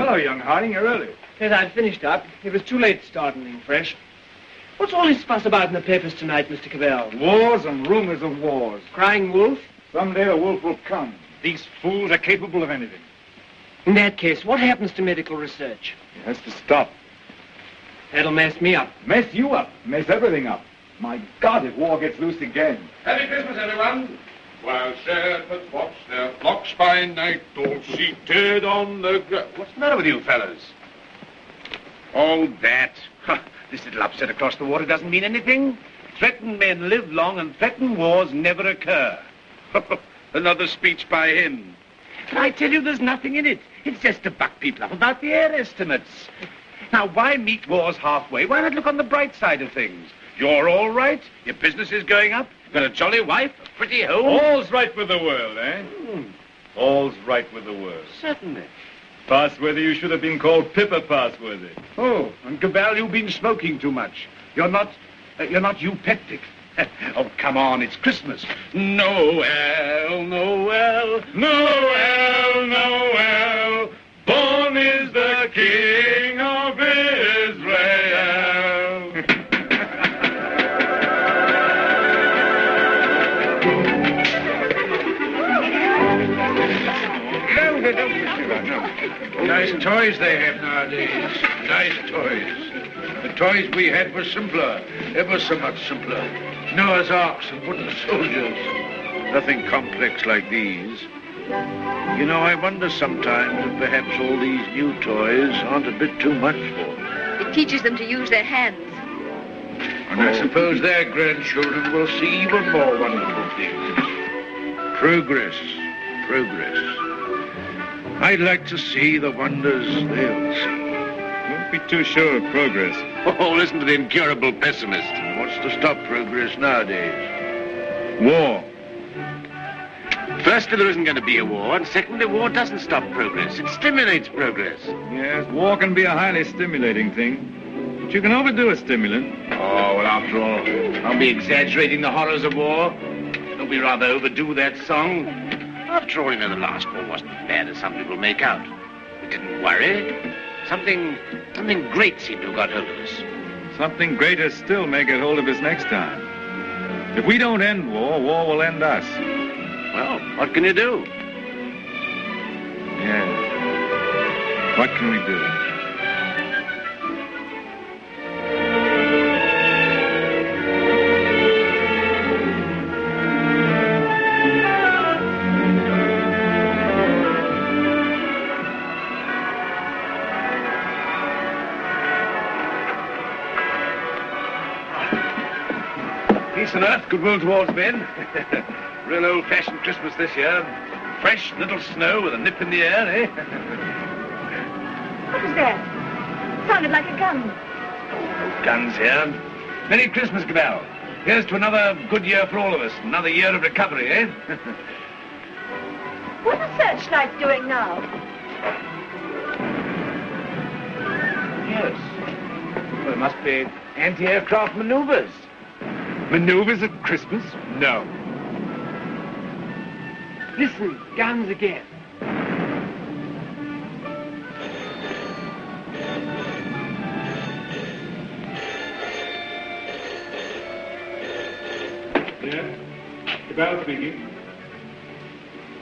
Hello, young Harding. You're early. Yes, I'd finished up. It was too late to start anything fresh. What's all this fuss about in the papers tonight, Mr. Cavell? Wars and rumors of wars. Crying wolf? Someday the wolf will come. These fools are capable of anything. In that case, what happens to medical research? It has to stop. That'll mess me up. Mess you up. Mess everything up. My God, if war gets loose again. Happy Christmas, everyone. While shepherds watch their flocks by night, all seated on the ground. What's the matter with you fellas? All that. This little upset across the water doesn't mean anything. Threatened men live long and threatened wars never occur. Another speech by him. But I tell you, there's nothing in it. It's just to buck people up about the air estimates. Now, why meet wars halfway? Why not look on the bright side of things? You're all right. Your business is going up. You've got a jolly wife, a pretty home. All's right with the world, eh? All's right with the world. Certainly. Passworthy, you should have been called Pippa Passworthy. Oh, and Cabell, you've been smoking too much. You're not eupeptic. Oh, come on, it's Christmas. Noel, Noel, Noel, Noel. Born is the King of Israel. Nice toys they have nowadays. Nice toys. The toys we had were simpler, ever so much simpler. Noah's Arks and wooden soldiers. Nothing complex like these. You know, I wonder sometimes if perhaps all these new toys aren't a bit too much for them. It teaches them to use their hands. And I suppose their grandchildren will see even more wonderful things. Progress, progress. I'd like to see the wonders they'll see. Don't be too sure of progress. Oh, listen to the incurable pessimist. What's to stop progress nowadays? War. Firstly, there isn't going to be a war, and secondly, war doesn't stop progress. It stimulates progress. Yes, war can be a highly stimulating thing. But you can overdo a stimulant. Oh, well, after all, I'll be exaggerating the horrors of war. Don't we rather overdo that song? After all, you know, the last war wasn't as bad as some people make out. We didn't worry. Something great seemed to have got hold of us. Something greater still may get hold of us next time. If we don't end war, war will end us. Well, what can you do? Yeah. What can we do? Peace on earth, goodwill towards men. Real old-fashioned Christmas this year. Fresh, little snow with a nip in the air, eh? What was that? Sounded like a gun. No guns here. Merry Christmas, Cabell. Here's to another good year for all of us. Another year of recovery, eh? What are searchlights doing now? Yes. Well, it must be anti-aircraft maneuvers. Maneuvers at Christmas? No. Listen, guns again. Yeah? Cabell speaking.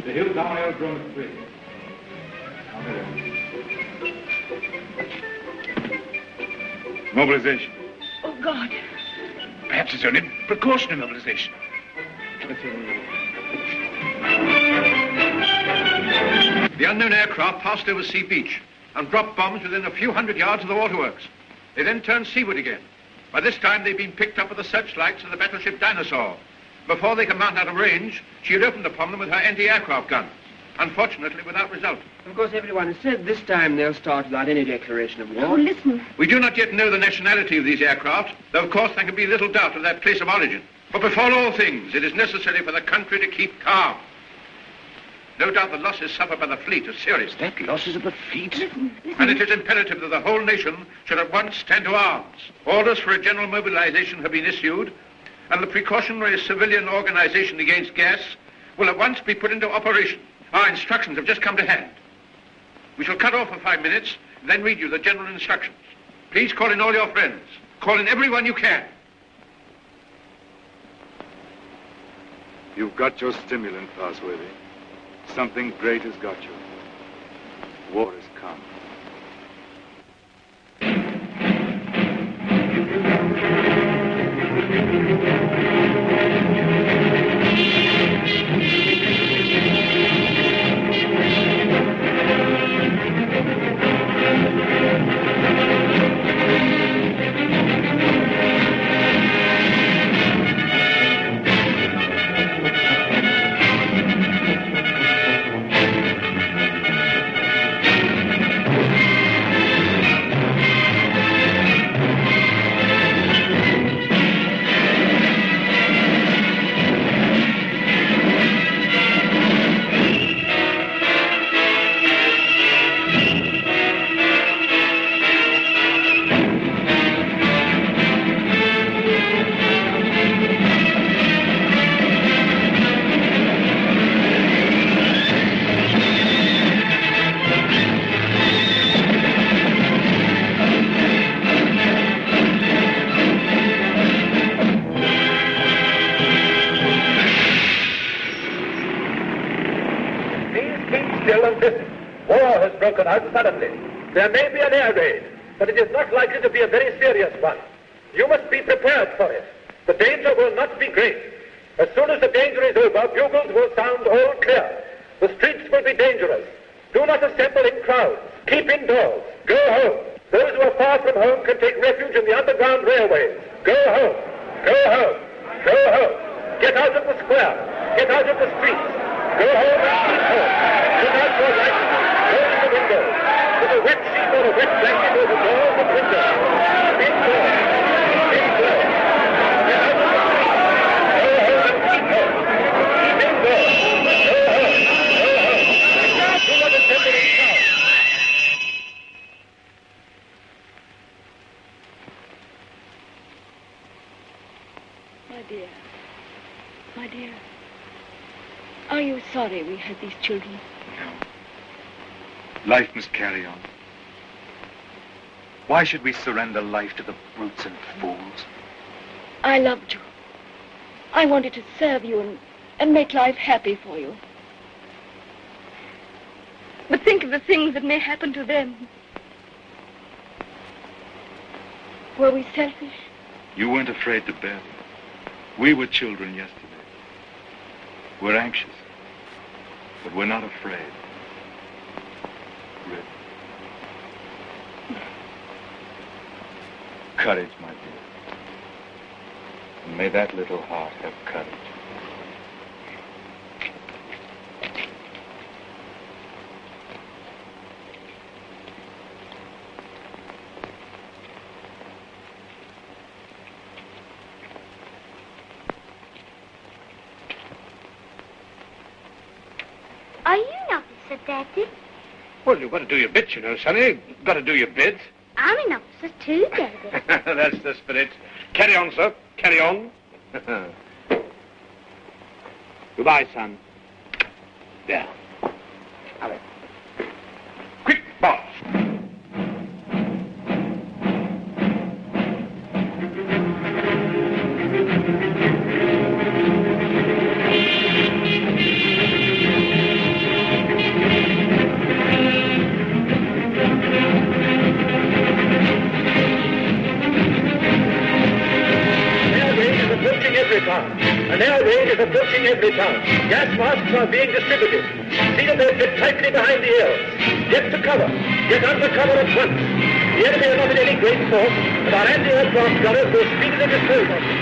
The Hill Town Aerodrome is free. Mobilization. Oh, God. Perhaps it's only precautionary mobilization. Let's hear it. The unknown aircraft passed over Sea Beach and dropped bombs within a few hundred yards of the waterworks. They then turned seaward again. By this time, they'd been picked up with the searchlights of the battleship Dinosaur. Before they could mount out of range, she had opened upon them with her anti-aircraft guns. Unfortunately, without result. Of course, everyone has said this time they'll start without any declaration of war. Oh, listen. We do not yet know the nationality of these aircraft, though of course there can be little doubt of their place of origin. But before all things, it is necessary for the country to keep calm. No doubt the losses suffered by the fleet are serious. That losses of the fleet? Listen. And it is imperative that the whole nation should at once stand to arms. Orders for a general mobilization have been issued, and the precautionary civilian organization against gas will at once be put into operation. Our instructions have just come to hand. We shall cut off for 5 minutes, then read you the general instructions. Please call in all your friends. Call in everyone you can. You've got your stimulant, Parsworthy. Something great has got you. War has come. Out suddenly. There may be an air raid, but it is not likely to be a very serious one. You must be prepared for it. The danger will not be great. As soon as the danger is over, bugles will sound all clear. The streets will be dangerous. Do not assemble in crowds. Keep indoors. Go home. Those who are far from home can take refuge in the underground railways. Go home. Go home. Go home. Get out of the square. Get out of the streets. Go home and keep home. Put out your lights. Close the windows. Put a wet sheet or a wet blanket over doors and windows. Indoors. Indoors. Get out of the streets. Go home and keep home. Keep indoors. Go home. Go home. Do not assemble in crowds. My dear, are you sorry we had these children? No. Life must carry on. Why should we surrender life to the brutes and fools? I loved you. I wanted to serve you and make life happy for you. But think of the things that may happen to them. Were we selfish? You weren't afraid to bear them. We were children yesterday. We're anxious, but we're not afraid. Really. Courage, my dear. And may that little heart have courage. Are you an officer, Daddy? Well, you've got to do your bit, you know, Sonny. You've got to do your bit. I'm an officer too, Daddy. That's the spirit. Carry on, sir. Carry on. Goodbye, son. There. Hurry. Quick, boss. An air raid is approaching every town. Gas masks are being distributed. See that they fit tightly behind the ears. Get to cover. Get under cover at once. The enemy are not in any great force, and our anti-aircraft gunners will speedily dispose of them.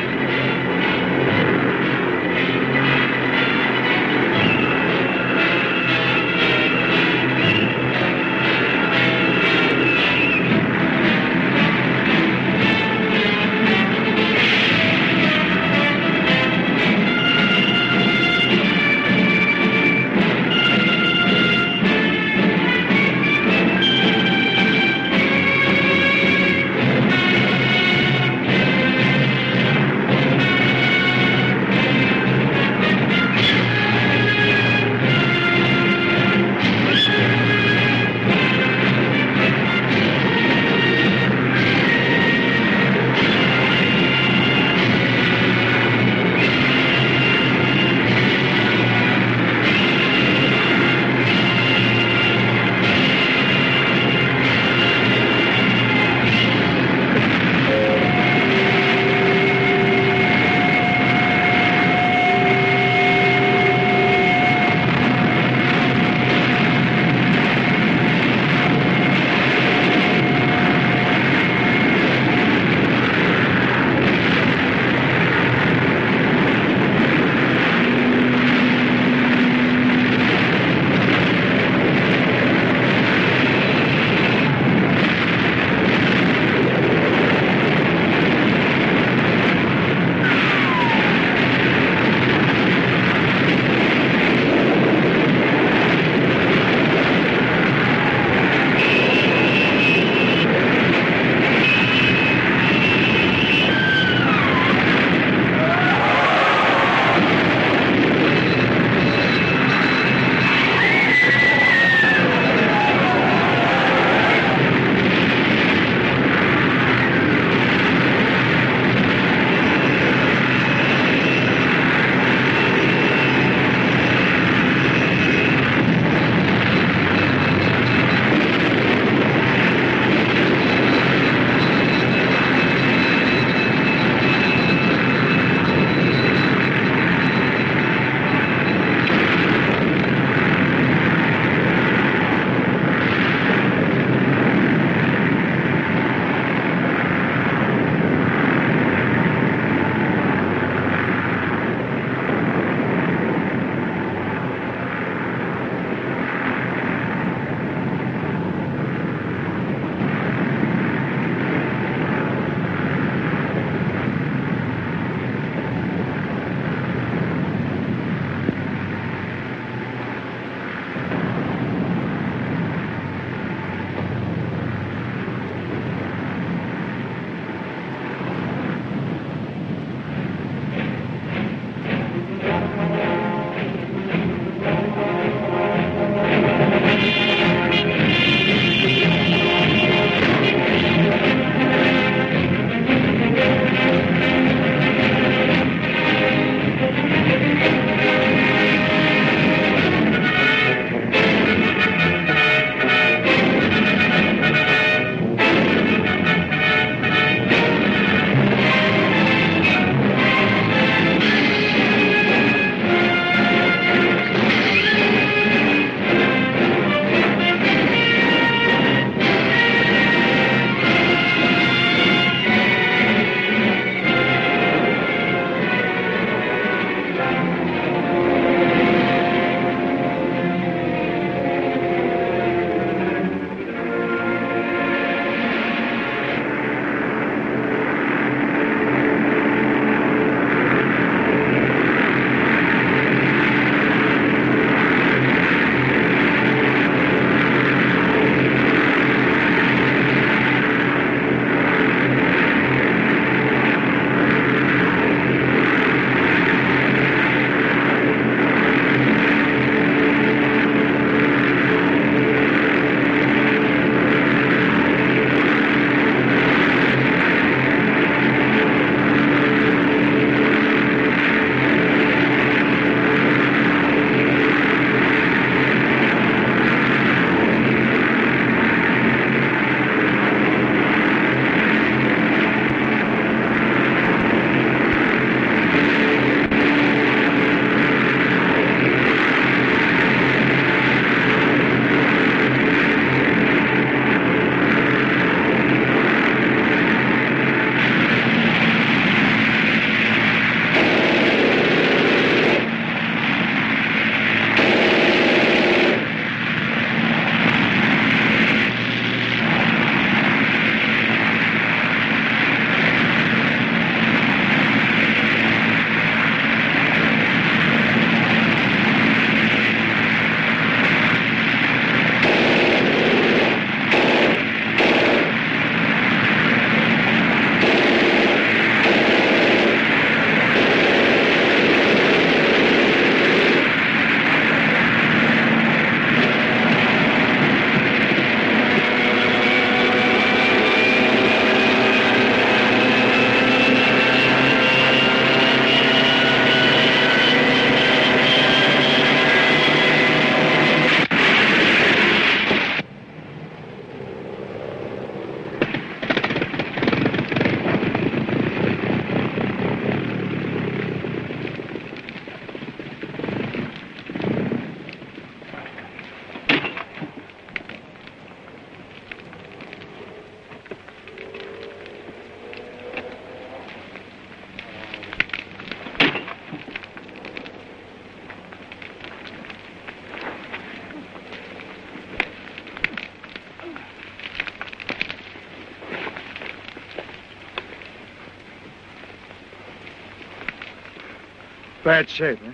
bad shape, eh?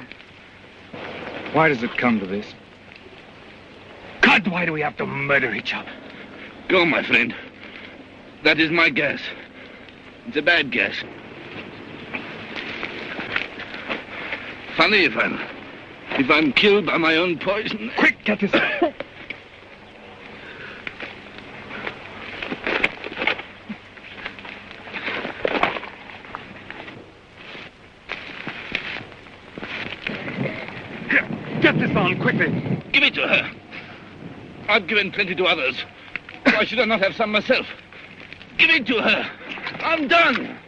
Why does it come to this? God, why do we have to murder each other? Go, my friend. That is my guess. It's a bad guess. Funny if I'm killed by my own poison. Quick, get this. Get this on, quickly. Give it to her. I've given plenty to others. Why should I not have some myself? Give it to her. I'm done.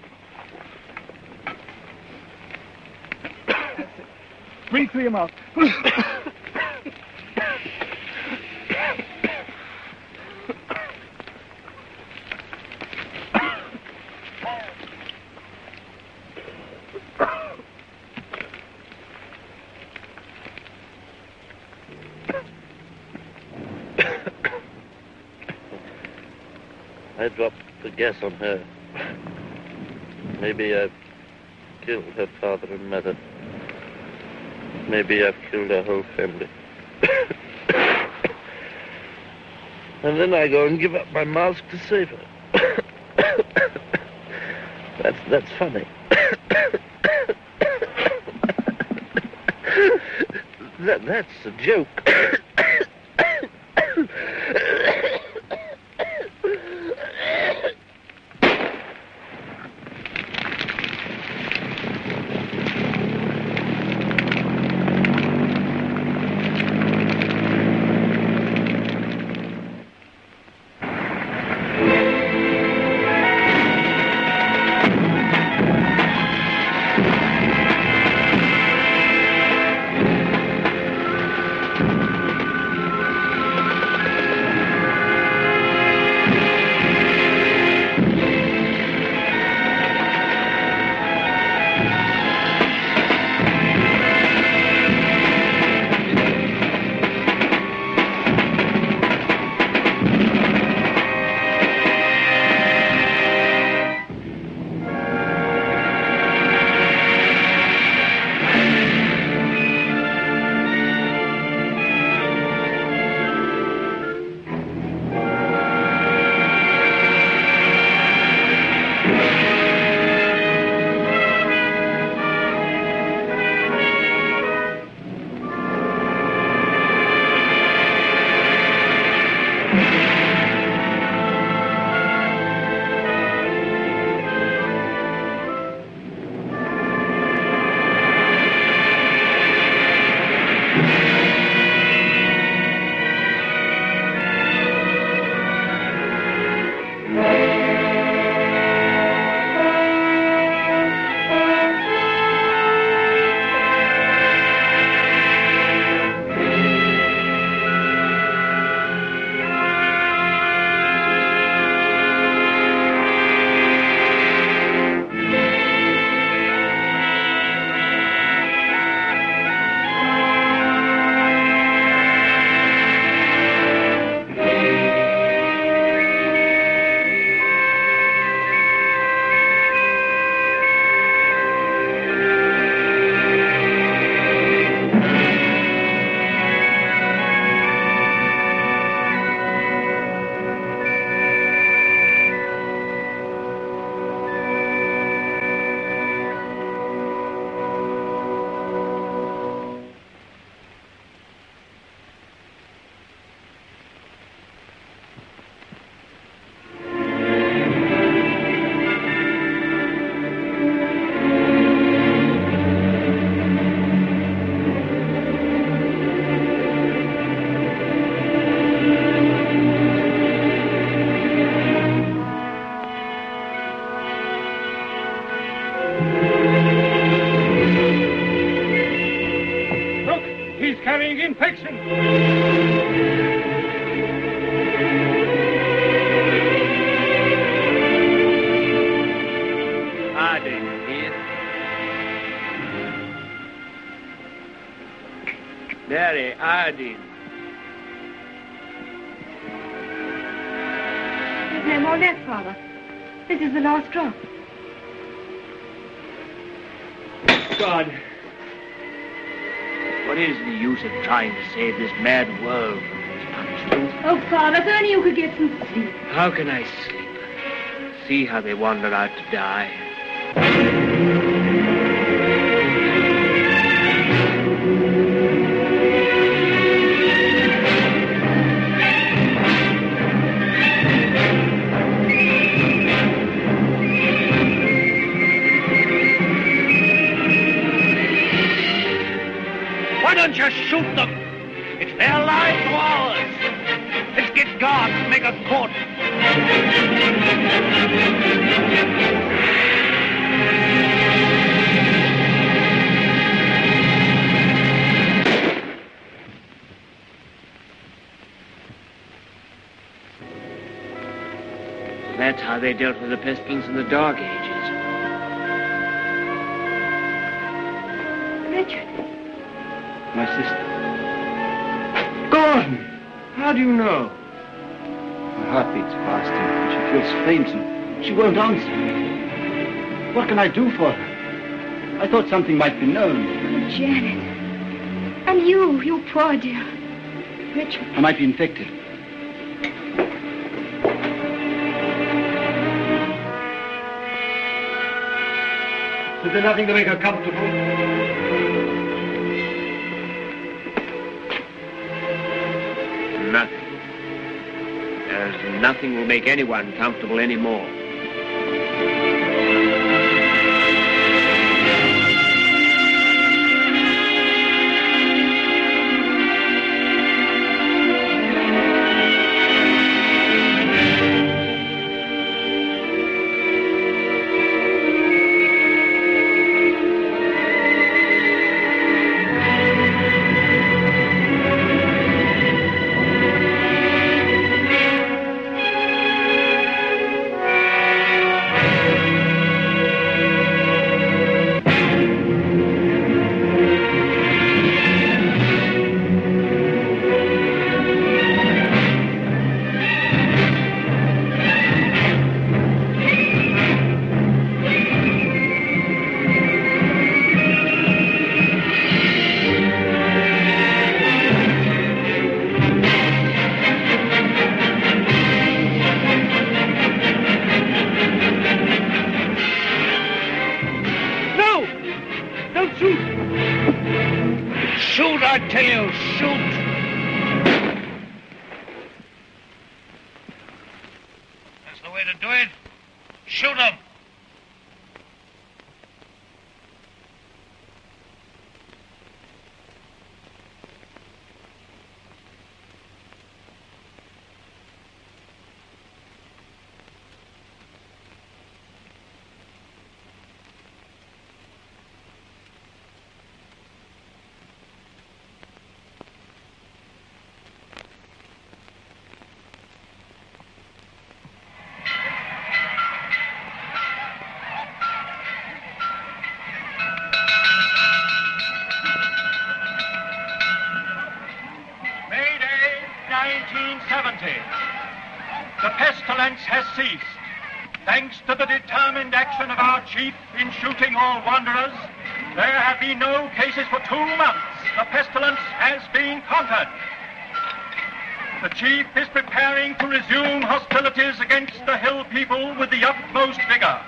Breathe through your mouth. I dropped the gas on her. Maybe I've killed her father and mother. Maybe I've killed her whole family. And then I go and give up my mask to save her. That's funny. That's a joke. carrying infection. Harding here. Mary, Harding. There's no more left, Father. This is the last drop. God, What is the use of trying to save this mad world from these punishments? Oh, Father, if only you could get some sleep. How can I sleep? See how they wander out to die. Why don't you shoot them? It's their lives or ours. Let's get guards and make a court. That's how they dealt with the pestilence in the Dark Ages. Richard. My sister. Gordon! How do you know? My heart beats fast and she feels faint and she won't answer. What can I do for her? I thought something might be known. Oh, Janet. And you poor dear. Richard. I might be infected. Is there nothing to make her comfortable? Nothing. There's nothing will make anyone comfortable anymore. Shoot, I tell you, shoot! That's the way to do it. Shoot 'em! The pestilence has ceased. Thanks to the determined action of our chief in shooting all wanderers, there have been no cases for 2 months. The pestilence has been conquered. The chief is preparing to resume hostilities against the hill people with the utmost vigor.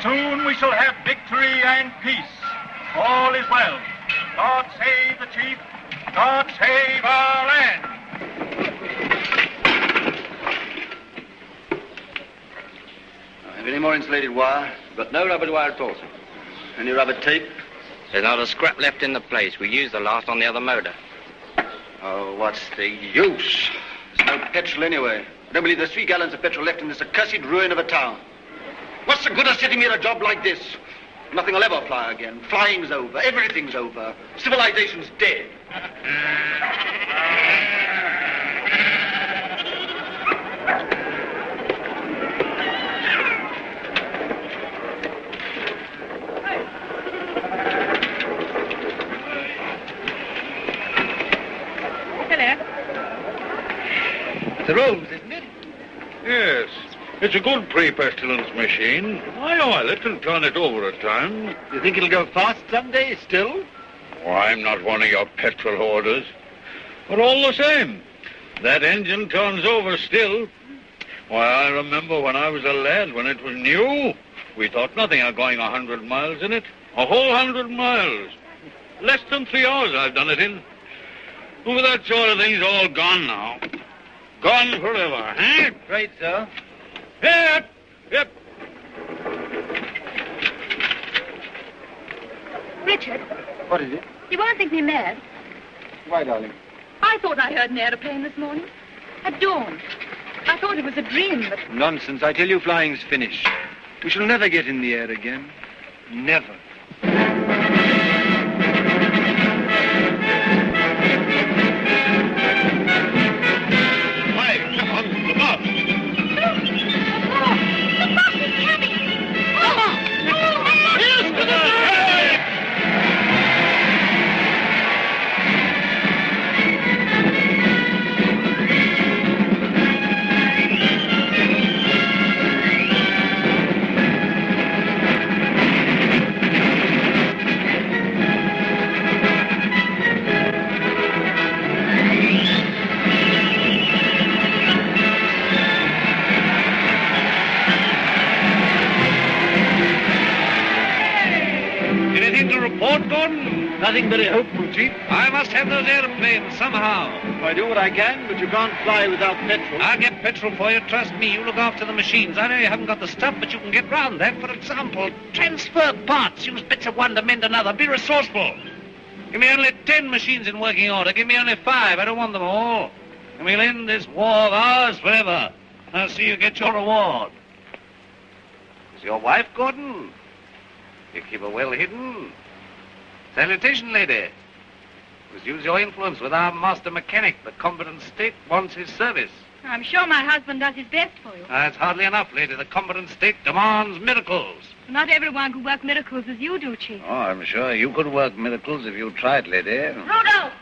Soon we shall have victory and peace. All is well. God save the chief. God save our land. Have any more insulated wire? Got no rubber wire at all, sir. Any rubber tape? There's not a scrap left in the place. We used the last on the other motor. Oh, what's the use? There's no petrol anyway. I don't believe there's 3 gallons of petrol left in this accursed ruin of a town. What's the good of sitting here a job like this? Nothing will ever fly again. Flying's over. Everything's over. Civilization's dead. The Rose, isn't it? Yes. It's a good pre-pestilence machine. I oil it and turn it over at times. You think it'll go fast someday still? Oh, I'm not one of your petrol hoarders. But all the same, that engine turns over still. Why, I remember when I was a lad, when it was new, we thought nothing of going 100 miles in it. A whole 100 miles. Less than 3 hours I've done it in. Well, that sort of thing's all gone now. Gone forever, eh? Right, sir. Yep, yep. Richard, What is it? you won't think me mad. Why, darling? I thought I heard an aeroplane this morning. At dawn. I thought it was a dream, but... Nonsense. I tell you, flying's finished. We shall never get in the air again. Never. Nothing very hopeful, Chief. I must have those airplanes somehow. I do what I can, but you can't fly without petrol. I'll get petrol for you. Trust me. You look after the machines. I know you haven't got the stuff, but you can get round that. For example, transfer parts. Use bits of one to mend another. Be resourceful. Give me only 10 machines in working order. Give me only 5. I don't want them all. And we'll end this war of ours forever. I'll see you get your reward. Is your wife, Gordon? You keep her well hidden. Salutation, lady. Must use your influence with our master mechanic. The competent state wants his service. I'm sure my husband does his best for you. That's hardly enough, lady. The competent state demands miracles. Not everyone could work miracles as you do, Chief. Oh, I'm sure you could work miracles if you tried, lady. Rudolph!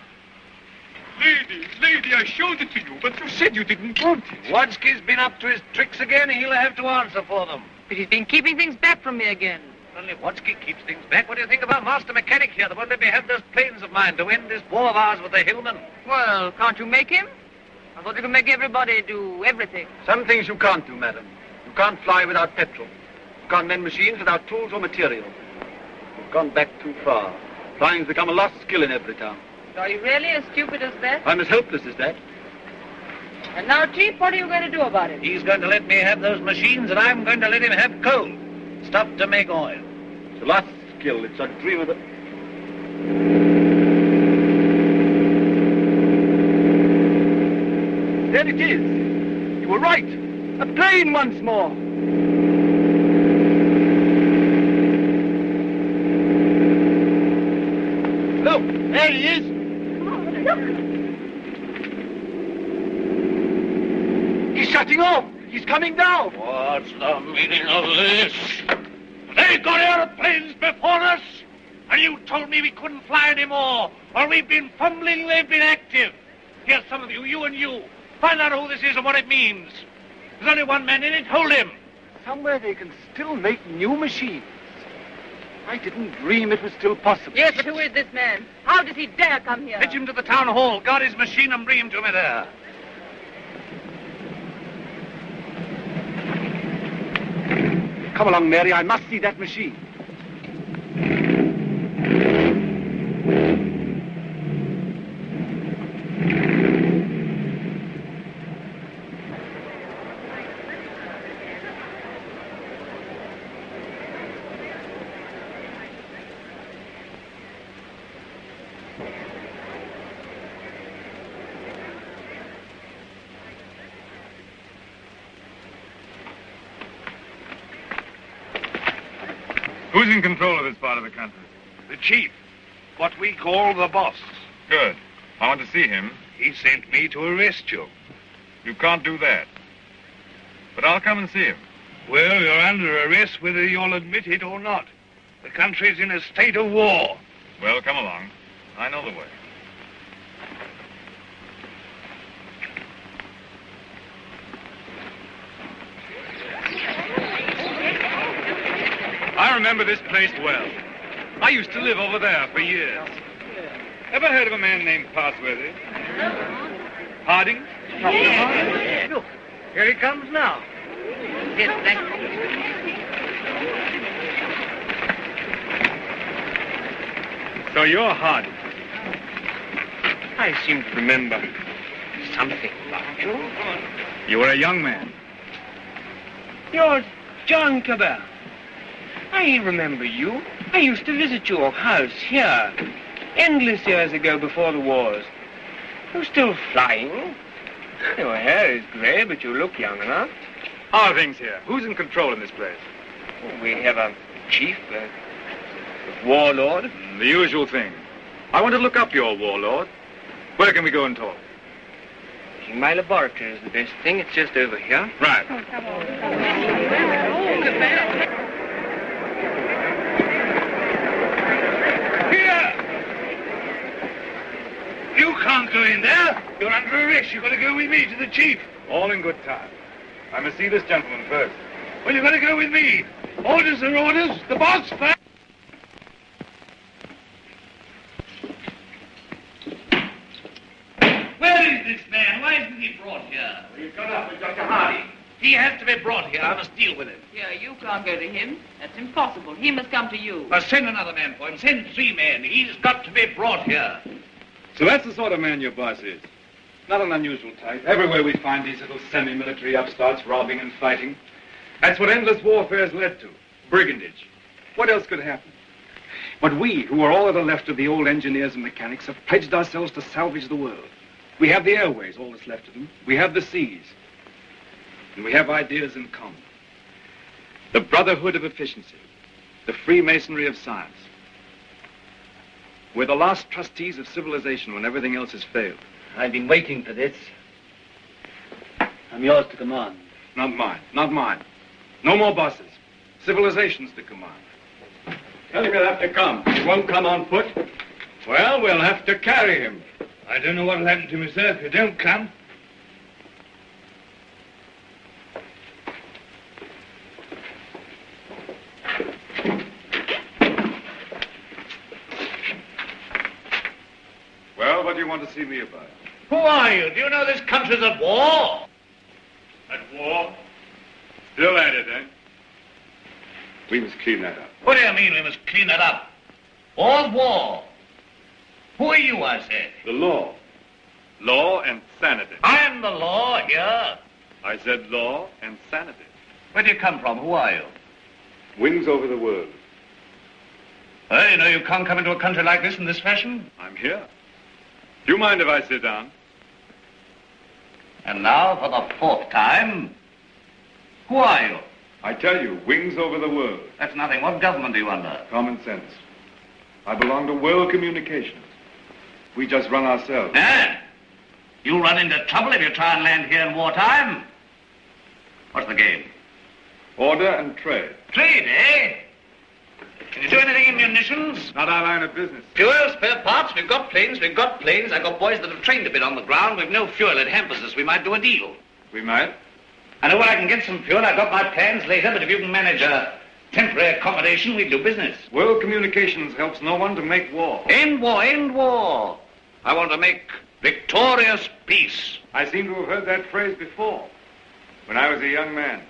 Lady, I showed it to you, but you said you didn't want it. Wadsky's been up to his tricks again. He'll have to answer for them. But he's been keeping things back from me again. Only Wadsky keeps things back. What do you think of our master mechanic here that won't let me have those planes of mine to end this war of ours with the Hillmen? Well, can't you make him? I thought you could make everybody do everything. Some things you can't do, madam. You can't fly without petrol. You can't mend machines without tools or material. You've gone back too far. Flying's become a lost skill in every town. Are you really as stupid as that? I'm as helpless as that. And now, Chief, what are you going to do about it? He's going to let me have those machines, and I'm going to let him have coal. Stuff to make oil. It's a lost skill. It's a dream of the... There it is. You were right. A plane once more. Look, there he is. Look. He's shutting off. He's coming down. What's the meaning of this? They got airplanes before us, and you told me we couldn't fly anymore. While we've been fumbling, they've been active. Here, some of you, you and you, find out who this is and what it means. There's only one man in it. Hold him. Somewhere they can still make new machines. I didn't dream it was still possible. Yes, but who is this man? How does he dare come here? Fetch him to the town hall. Guard his machine and bring him to me there. Come along, Mary. I must see that machine. Who's in control of this part of the country? The chief. What we call the boss. Good. I want to see him. He sent me to arrest you. You can't do that. But I'll come and see him. Well, you're under arrest whether you'll admit it or not. The country's in a state of war. Well, come along. I know the way. I remember this place well. I used to live over there for years. Ever heard of a man named Parsworthy? Harding? Look, here he comes now. Yes, thank you. So you're Harding. I seem to remember something about you. You were a young man. You're John Cabell. I remember you. I used to visit your house here, endless years ago before the wars. You're still flying. Your hair is grey, but you look young enough. How are things here? Who's in control in this place? We have a chief, a warlord. The usual thing. I want to look up your warlord. Where can we go and talk? My laboratory is the best thing. It's just over here. Right. Oh, come on. Here! You can't go in there. You're under arrest. You've got to go with me to the chief. All in good time. I must see this gentleman first. Well, you've got to go with me. Orders are orders. The boss first. Where is this man? Why isn't he brought here? We've got up with Dr. Hardy. He has to be brought here. I must deal with him. Yeah, you can't go to him. That's impossible. He must come to you. Send another man for him. Send 3 men. He's got to be brought here. So that's the sort of man your boss is. Not an unusual type. Everywhere we find these little semi-military upstarts robbing and fighting. That's what endless warfare's led to. Brigandage. What else could happen? But we, who are all that are left of the old engineers and mechanics, have pledged ourselves to salvage the world. We have the airways, all that's left of them. We have the seas. And we have ideas in common. The brotherhood of efficiency. The Freemasonry of science. We're the last trustees of civilization when everything else has failed. I've been waiting for this. I'm yours to command. Not mine. Not mine. No more bosses. Civilization's to command. Tell him he'll have to come. He won't come on foot. Well, we'll have to carry him. I don't know what'll happen to me, sir, if you don't come. Well, what do you want to see me about? Who are you? Do you know this country's at war? At war? Still at it, eh? We must clean that up. What do you mean we must clean it up? War's war. Who are you, I said? The law. Law and sanity. I am the law here. I said law and sanity. Where do you come from? Who are you? Wings over the world. Well, you know you can't come into a country like this in this fashion. I'm here. Do you mind if I sit down? And now, for the 4th time, who are you? I tell you, wings over the world. That's nothing. What government are you under? Common sense. I belong to World Communications. We just run ourselves. And you'll run into trouble if you try and land here in wartime. What's the game? Order and trade. Trade, eh? Can you do anything in munitions? Not our line of business. Fuel, spare parts, we've got planes. I've got boys that have trained a bit on the ground. We've no fuel. It hampers us. We might do a deal. We might? I know where I can get some fuel. I've got my plans later, but if you can manage a temporary accommodation, we'll do business. World Communications helps no one to make war. End war, end war. I want to make victorious peace. I seem to have heard that phrase before, when I was a young man.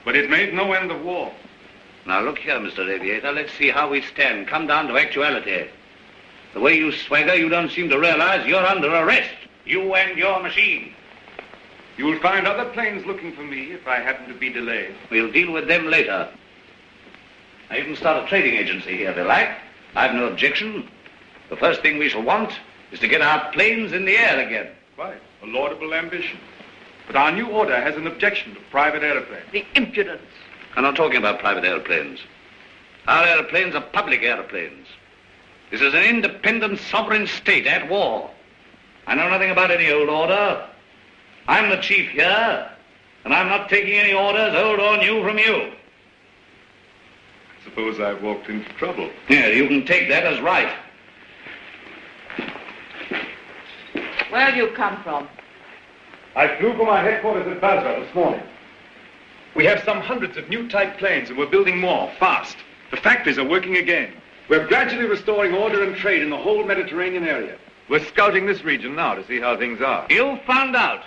But it made no end of war. Now, look here, Mr. Aviator. Let's see how we stand. Come down to actuality. The way you swagger, you don't seem to realize you're under arrest. You and your machine. You'll find other planes looking for me if I happen to be delayed. We'll deal with them later. Now, you can start a trading agency here if you like. I've no objection. The first thing we shall want is to get our planes in the air again. Quite. A laudable ambition. But our new order has an objection to private airplanes. The impudence. I'm not talking about private airplanes. Our airplanes are public airplanes. This is an independent sovereign state at war. I know nothing about any old order. I'm the chief here, and I'm not taking any orders, old or new, from you. Suppose I've walked into trouble. Yeah, you can take that as right. Where do you come from? I flew from our headquarters at Basra this morning. We have some hundreds of new type planes, and we're building more, fast. The factories are working again. We're gradually restoring order and trade in the whole Mediterranean area. We're scouting this region now to see how things are. You found out.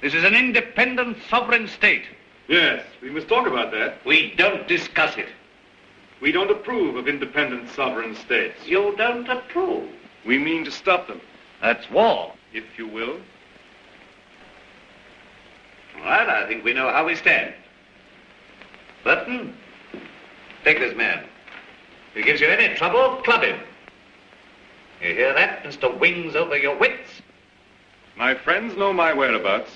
This is an independent, sovereign state. Yes, we must talk about that. We don't discuss it. We don't approve of independent, sovereign states. You don't approve. We mean to stop them. That's war. If you will. All right, I think we know how we stand. Burton, take this man. If he gives you any trouble, club him. You hear that, Mr. Wings over your wits? My friends know my whereabouts.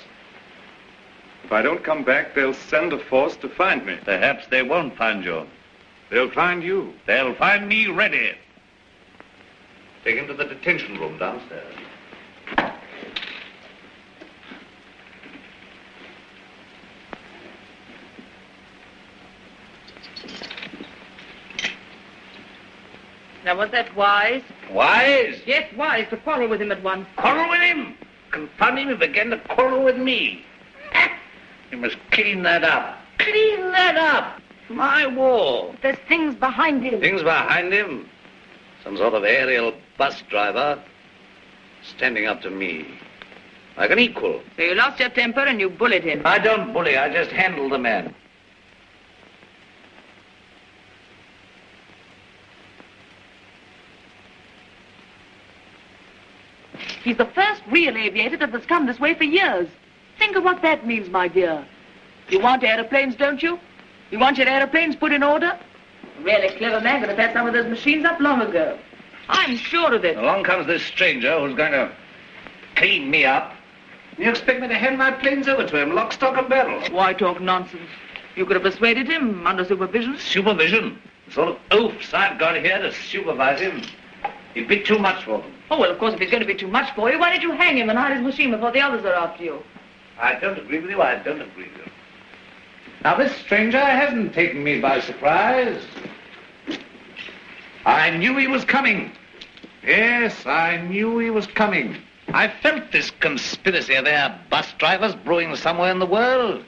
If I don't come back, they'll send a force to find me. Perhaps they won't find you. They'll find you. They'll find me ready. Take him to the detention room downstairs. Now, was that wise? Wise? Yes, wise, to quarrel with him at once. Quarrel with him? Confound him, he began to quarrel with me. You must clean that up. Clean that up. My war. There's things behind him. Things behind him? Some sort of aerial bus driver standing up to me. Like an equal. So you lost your temper and you bullied him. I don't bully, I just handle the man. He's the first real aviator that has come this way for years. Think of what that means, my dear. You want aeroplanes, don't you? You want your aeroplanes put in order? A really clever man could have had some of those machines up long ago. I'm sure of it. Along comes this stranger who's going to clean me up. You expect me to hand my planes over to him, lock, stock, and barrel? Why talk nonsense? You could have persuaded him under supervision. Supervision? The sort of oafs I've got here to supervise him. He'd be too much for them. Oh, well, of course, if he's going to be too much for you, why don't you hang him and hide his machine before the others are after you? I don't agree with you, I don't agree with you. Now, this stranger hasn't taken me by surprise. I knew he was coming. Yes, I knew he was coming. I felt this conspiracy of their bus drivers brewing somewhere in the world.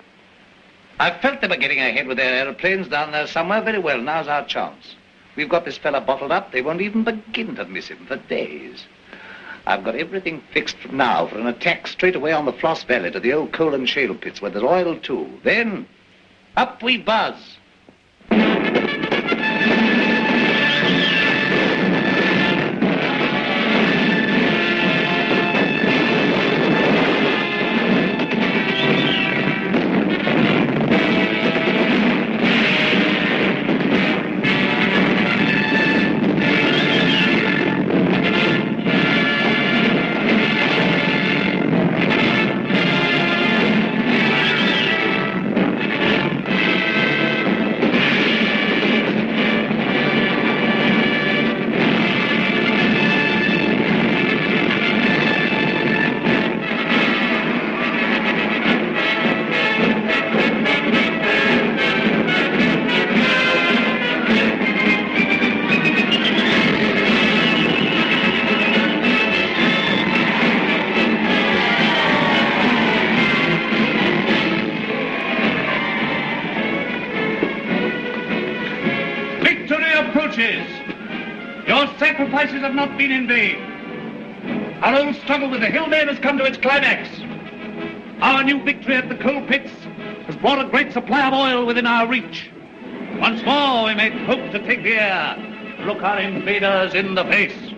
I felt they were getting ahead with their aeroplanes down there somewhere. Very well, now's our chance. We've got this fella bottled up. They won't even begin to miss him for days. I've got everything fixed now for an attack straight away on the Floss Valley to the old coal and shale pits where there's oil too. Then, up we buzz. Your sacrifices have not been in vain. Our old struggle with the Hillmen has come to its climax. Our new victory at the coal pits has brought a great supply of oil within our reach. Once more we may hope to take the air, look our invaders in the face.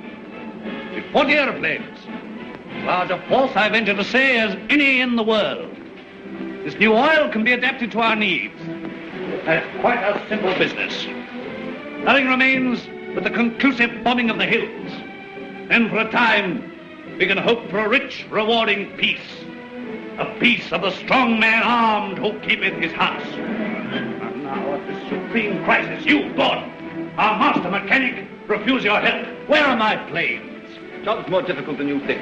With 40 aeroplanes, as large a force, I venture to say, as any in the world. This new oil can be adapted to our needs. That's quite a simple business. Nothing remains but the conclusive bombing of the hills. Then for a time, we can hope for a rich, rewarding peace. A peace of the strong man armed who keepeth his house. And now at this supreme crisis, you, Gordon, our master mechanic, refuse your help. Where are my planes? Job's more difficult than you think.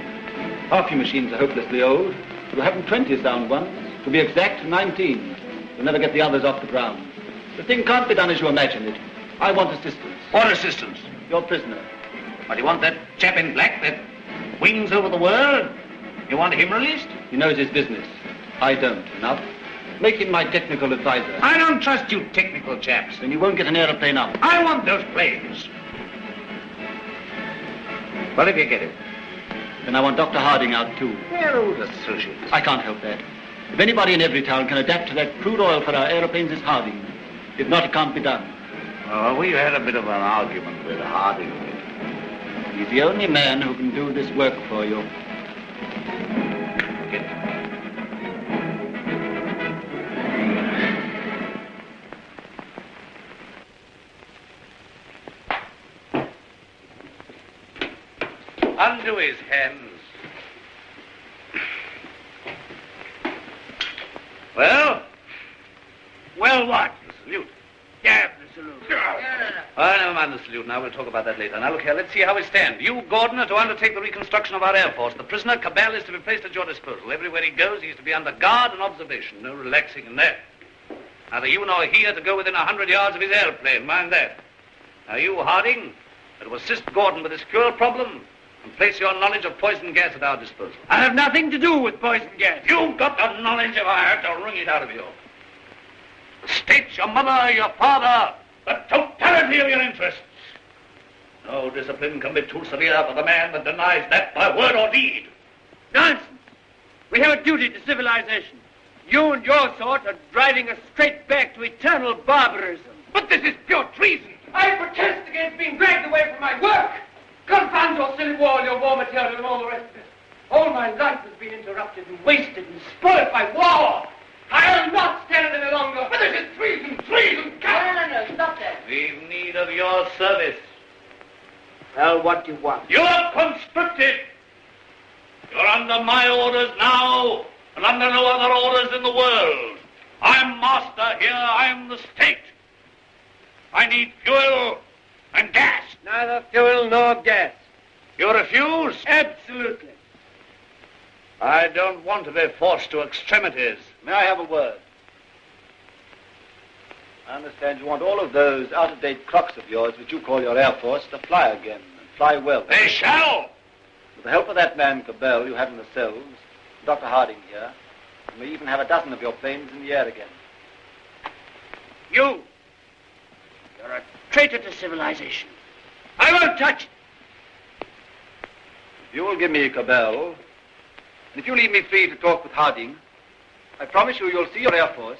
Half your machines are hopelessly old. You haven't 20 sound ones. To be exact, 19. You'll never get the others off the ground. The thing can't be done as you imagine it. I want assistance. What assistance? Your prisoner. What, you want that chap in black that wings over the world? You want him released? He knows his business. I don't. Enough. Make him my technical advisor. I don't trust you technical chaps. Then you won't get an aeroplane up. I want those planes. What if you get him? Then I want Dr. Harding out, too. They're old associates. I can't help that. If anybody in every town can adapt to that crude oil for our aeroplanes, it's Harding. If not, it can't be done. Oh, we had a bit of an argument with Harding. He's the only man who can do this work for you. Get him. Undo his hands. Well? Well, what? The salute. Yeah, the salute. Oh, never mind the salute now. We'll talk about that later. Now, look here. Let's see how we stand. You, Gordon, are to undertake the reconstruction of our Air Force. The prisoner, Cabell, is to be placed at your disposal. Everywhere he goes, he's to be under guard and observation. No relaxing in that. Neither you nor he are to go within 100 yards of his airplane. Mind that. Now, you, Harding, are to assist Gordon with his fuel problem and place your knowledge of poison gas at our disposal. I have nothing to do with poison gas. You've got the knowledge if I had to wring it out of you. The state, your mother, your father, the totality of your interests. No discipline can be too severe for the man that denies that by word or deed. Nonsense. We have a duty to civilization. You and your sort are driving us straight back to eternal barbarism. But this is pure treason. I protest against being dragged away from my work. Confound your silly war, your war material, and all the rest of it. All my life has been interrupted and wasted and spoiled by war. I'll not stand it any longer. But this is treason, treason. No, stop that. We've need of your service. Well, what do you want? You're conscripted. You're under my orders now, and under no other orders in the world. I'm master here. I'm the state. I need fuel and gas. Neither fuel nor gas. You refuse? Absolutely. I don't want to be forced to extremities. May I have a word? I understand you want all of those out-of-date clocks of yours, which you call your Air Force, to fly again, and fly well. They shall! With the help of that man, Cabell, you have in the cells, Dr. Harding here, you may even have a dozen of your planes in the air again. You're a traitor to civilization. I won't touch it. If you will give me Cabell, and if you leave me free to talk with Harding, I promise you'll see your Air Force,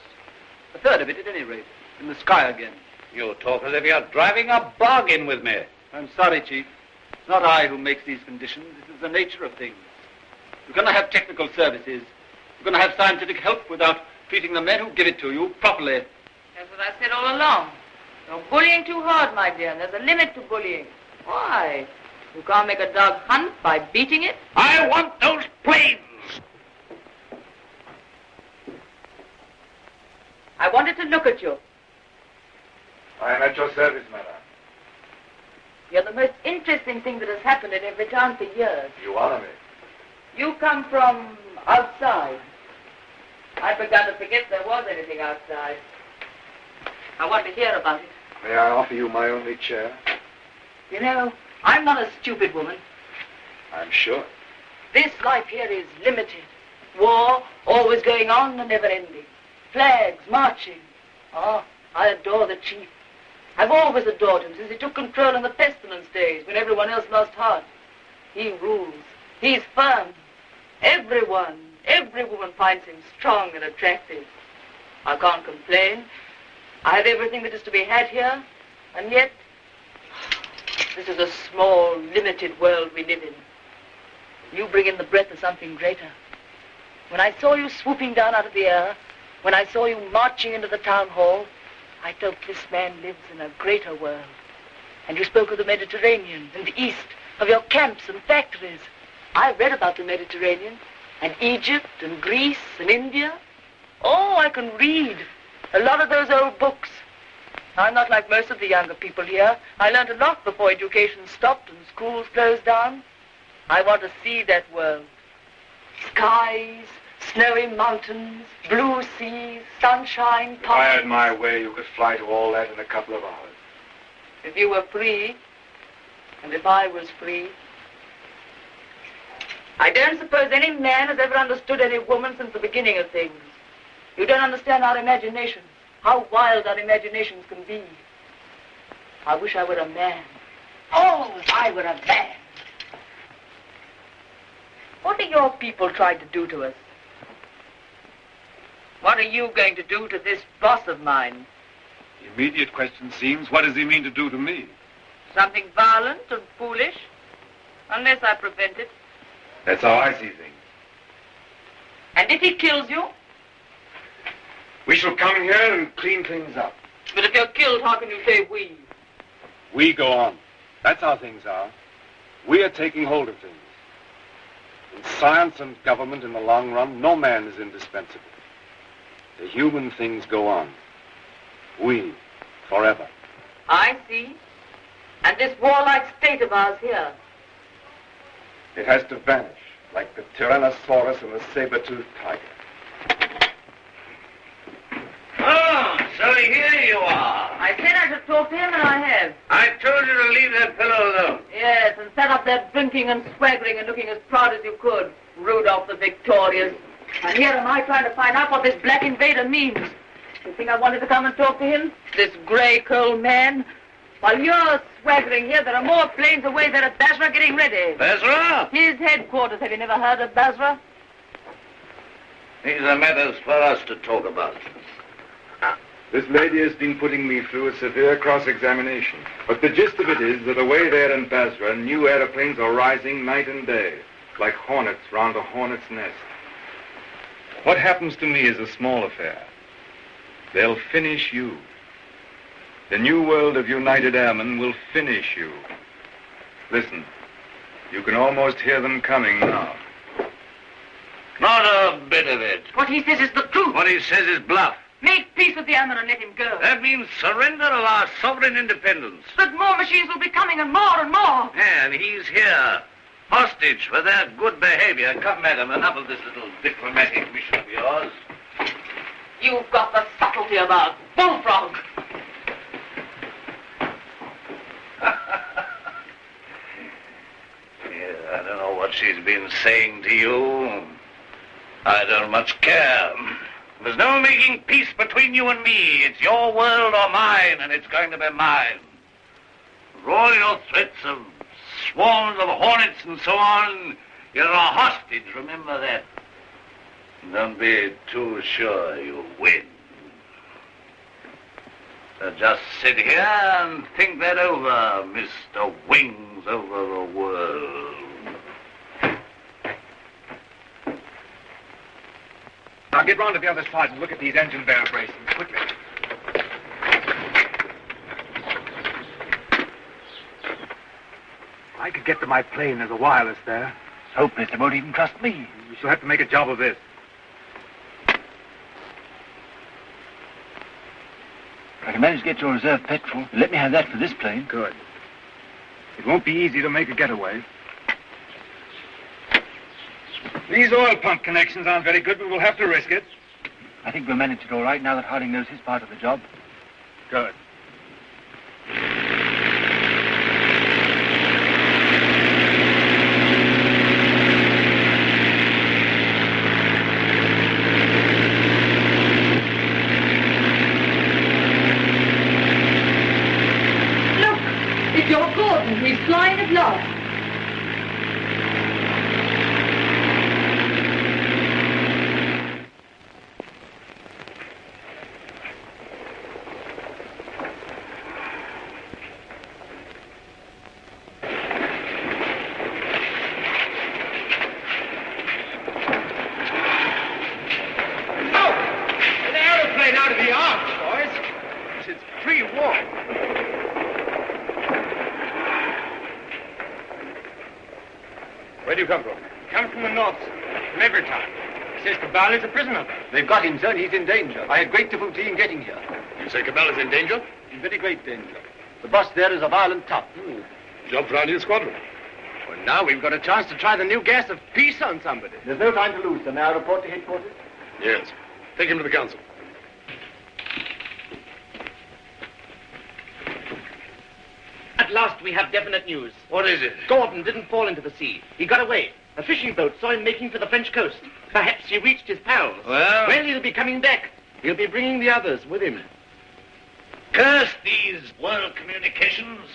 a third of it at any rate, in the sky again. You talk as if you're driving a bargain with me. I'm sorry, Chief. It's not I who makes these conditions. This is the nature of things. You're going to have technical services. You're going to have scientific help without treating the men who give it to you properly. That's what I said all along. You're bullying too hard, my dear. There's a limit to bullying. Why? You can't make a dog hunt by beating it? I want those planes! I wanted to look at you. I am at your service, madam. You're the most interesting thing that has happened in every town for years. You honor me. You come from outside. I'd begun to forget there was anything outside. I want to hear about it. May I offer you my only chair? You know, I'm not a stupid woman. I'm sure. This life here is limited. War, always going on and never ending. Flags, marching. Oh, I adore the chief. I've always adored him since he took control in the pestilence days when everyone else lost heart. He rules. He's firm. Every woman finds him strong and attractive. I can't complain. I have everything that is to be had here, and yet this is a small, limited world we live in. You bring in the breath of something greater. When I saw you swooping down out of the air, when I saw you marching into the town hall, I felt this man lives in a greater world. And you spoke of the Mediterranean and the East, of your camps and factories. I read about the Mediterranean, and Egypt and Greece and India. Oh, I can read a lot of those old books. I'm not like most of the younger people here. I learned a lot before education stopped and schools closed down. I want to see that world. Skies, snowy mountains, blue seas, sunshine, If I had my way, you could fly to all that in a couple of hours. If you were free, and if I was free. I don't suppose any man has ever understood any woman since the beginning of things. You don't understand our imaginations, how wild our imaginations can be. I wish I were a man. Oh, if I were a man. What are your people trying to do to us? What are you going to do to this boss of mine? The immediate question seems, what does he mean to do to me? Something violent and foolish? Unless I prevent it. That's how I see things. And if he kills you? We shall come here and clean things up. But if you're killed, how can you say we? We go on. That's how things are. We are taking hold of things. In science and government, in the long run, no man is indispensable. The human things go on. We, forever. I see. And this warlike state of ours here? It has to vanish, like the Tyrannosaurus and the saber-toothed tiger. Oh, so here you are. I said I should talk to him, and I have. I told you to leave that fellow alone. Yes, and set up there drinking and swaggering and looking as proud as you could. Rudolph the Victorious. And here am I trying to find out what this black invader means. You think I wanted to come and talk to him? This grey coal man? While you're swaggering here, there are more planes away there at Basra getting ready. Basra? His headquarters. Have you never heard of Basra? These are matters for us to talk about. This lady has been putting me through a severe cross-examination. But the gist of it is that away there in Basra, new airplanes are rising night and day, like hornets round a hornet's nest. What happens to me is a small affair. They'll finish you. The new world of United Airmen will finish you. Listen, you can almost hear them coming now. Not a bit of it. What he says is the truth. What he says is bluff. Make peace with the airmen and let him go. That means surrender of our sovereign independence. But more machines will be coming and more and more. And he's here, hostage for their good behavior. Come, madam, enough of this little diplomatic mission of yours. You've got the subtlety of a bullfrog. Yeah, I don't know what she's been saying to you. I don't much care. There's no making peace between you and me. It's your world or mine, and it's going to be mine. For all your threats of swarms of hornets and so on, you're a hostage, remember that. Don't be too sure you'll win. So just sit here and think that over, Mr. Wings over the world. Now get round to the other side and look at these engine barrel bracings, quickly. I could get to my plane. There's a wireless there. Hopeless. They won't even trust me. We shall have to make a job of this. I can manage to get your reserve petrol. Let me have that for this plane. Good. It won't be easy to make a getaway. These oil pump connections aren't very good, but we'll have to risk it. I think we'll manage it all right now that Harding knows his part of the job. Good. Look, it's your Gordon. He's flying at last. Where do you come from? Come from the north, from Evertown. Says Cabal is a prisoner. They've got him, sir, and he's in danger. I had great difficulty in getting here. You say Cabal is in danger? In very great danger. The boss there is a violent top. Job for our new squadron. Well, now we've got a chance to try the new gas of peace on somebody. There's no time to lose, sir. May I report to headquarters? Yes. Take him to the council. At last we have definite news. What is it? Gordon didn't fall into the sea. He got away. A fishing boat saw him making for the French coast. Perhaps he reached his pals. Well, he'll be coming back. He'll be bringing the others with him. Curse these world communications.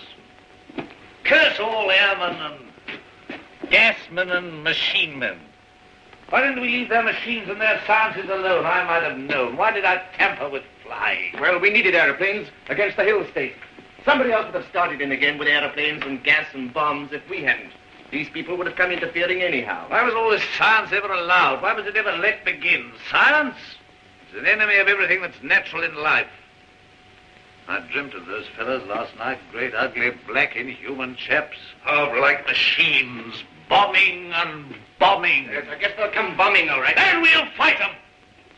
Curse all airmen and Gasmen and machine men. Why didn't we leave their machines and their sciences alone? I might have known. Why did I tamper with flying? Well, we needed airplanes against the Hill State. Somebody else would have started in again with airplanes and gas and bombs if we hadn't. These people would have come interfering anyhow. Why was all this science ever allowed? Why was it ever let begin? Science is an enemy of everything that's natural in life. I dreamt of those fellows last night, great, ugly, black, inhuman chaps. Oh, like machines, bombing and bombing. Yes, I guess they'll come bombing, all right. Then we'll fight them.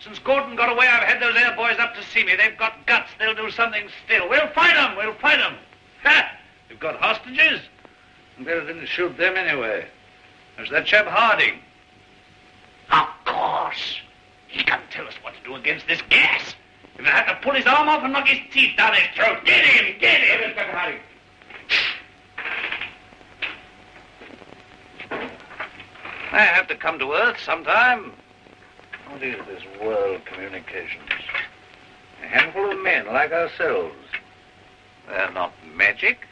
Since Gordon got away, I've had those air boys up to see me. They've got guts. They'll do something still. We'll fight them. We'll fight them. Ha! We've got hostages. And better didn't shoot them anyway. There's that chap Harding. Of course. He can tell us what to do against this gas. If I had to pull his arm off and knock his teeth down his throat. Get him! Get him! Inspector Harding. I have to come to Earth sometime. What is this world communications? A handful of men like ourselves. They're not magic.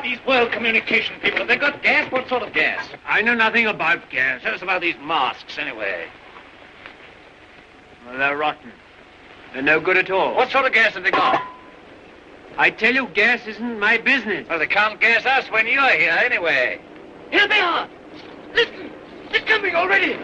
These world communication people, have they got gas? What sort of gas? I know nothing about gas. Tell us about these masks, anyway. Well, they're rotten. They're no good at all. What sort of gas have they got? I tell you, gas isn't my business. Well, they can't gas us when you're here, anyway. Here they are. Listen, they're coming already.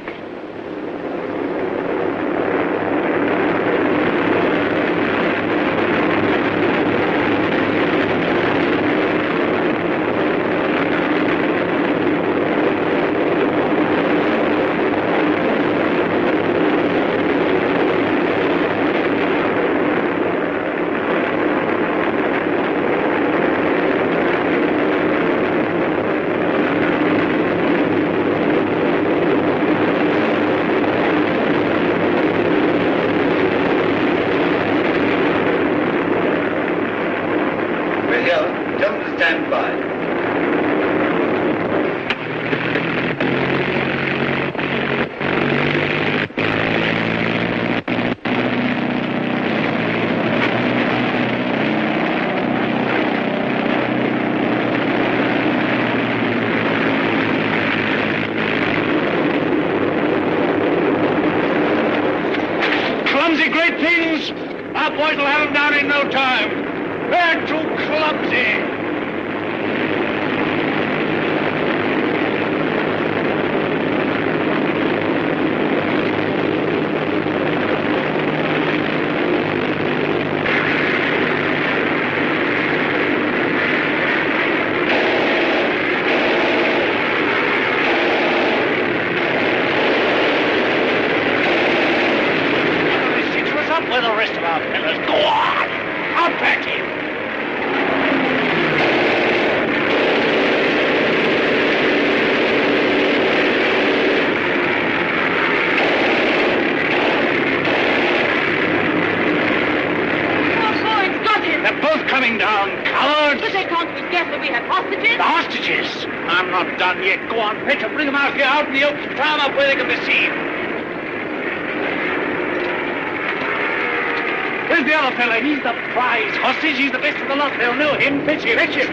He's the best of the lot. They'll know him. Fetch him. Fetch him.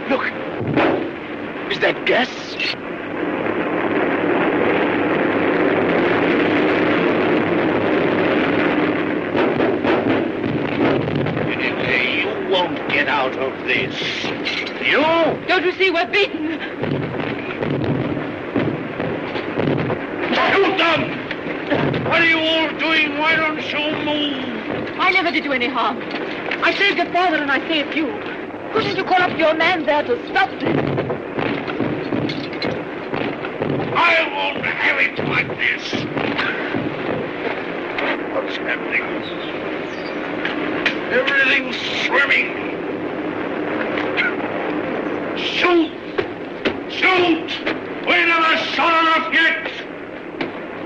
Look. Is that gas? Don't you see we're beaten? Shoot them! What are you all doing? Why don't you move? I never did you any harm. I saved your father and I saved you. Couldn't you call up your man there to stop this? I won't have it like this. What's happening? Everything's swimming. Shoot! Shoot! We never shot enough yet!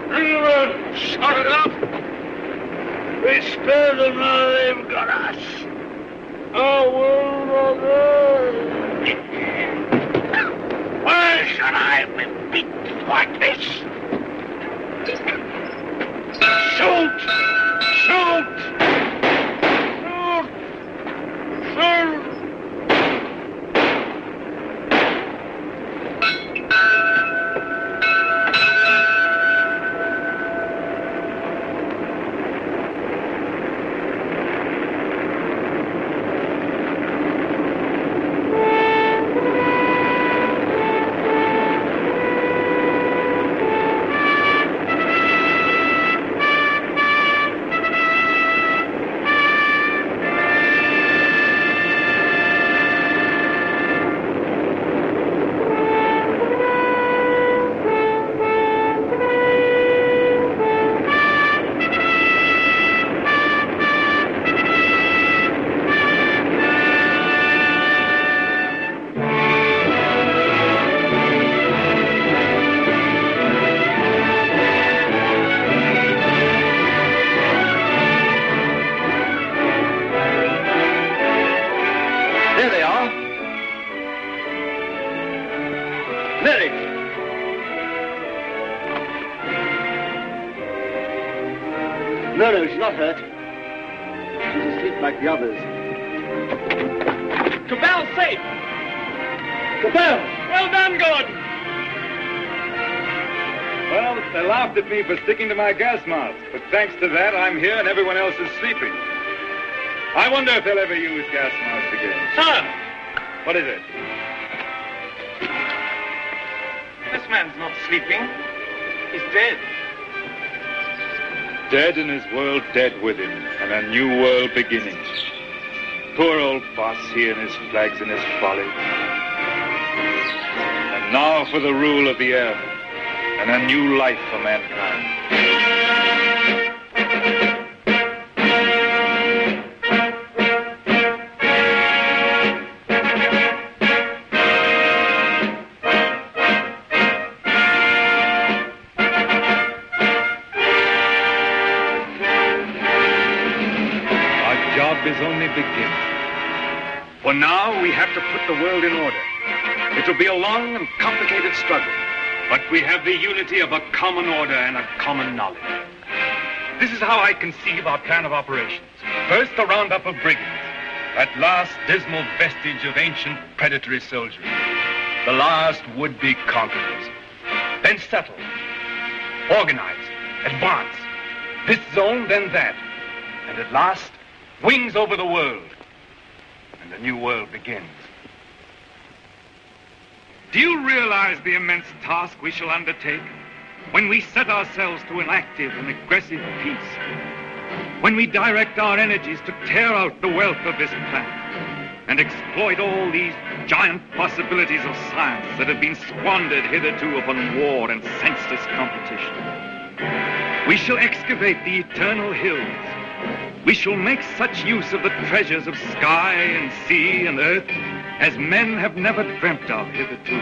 We never shot enough! We spared them, now they've got us. Oh, why should I be beaten like this? Shoot! Shoot! Shoot! Shoot! No, she's not hurt. She's asleep like the others. Cabell's safe! Cabell! Well done, Gordon! Well, they laughed at me for sticking to my gas mask, but thanks to that, I'm here and everyone else is sleeping. I wonder if they'll ever use gas masks again. Sir! What is it? This man's not sleeping. He's dead. Dead and his world dead with him, and a new world beginning. Poor old boss, he and his flags and his folly. And now for the rule of the air, and a new life for mankind. Is only beginning. For now, we have to put the world in order. It will be a long and complicated struggle, but we have the unity of a common order and a common knowledge. This is how I conceive our plan of operations. First, a roundup of brigands, that last dismal vestige of ancient predatory soldiery, the last would-be conquerors. Then settle, organize, advance, this zone, then that, and at last, wings over the world, and a new world begins. Do you realize the immense task we shall undertake when we set ourselves to an active and aggressive peace? When we direct our energies to tear out the wealth of this planet and exploit all these giant possibilities of science that have been squandered hitherto upon war and senseless competition? We shall excavate the eternal hills. We shall make such use of the treasures of sky and sea and earth as men have never dreamt of hitherto.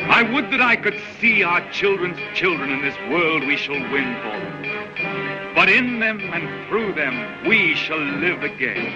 I would that I could see our children's children in this world we shall win for them. But in them and through them, we shall live again.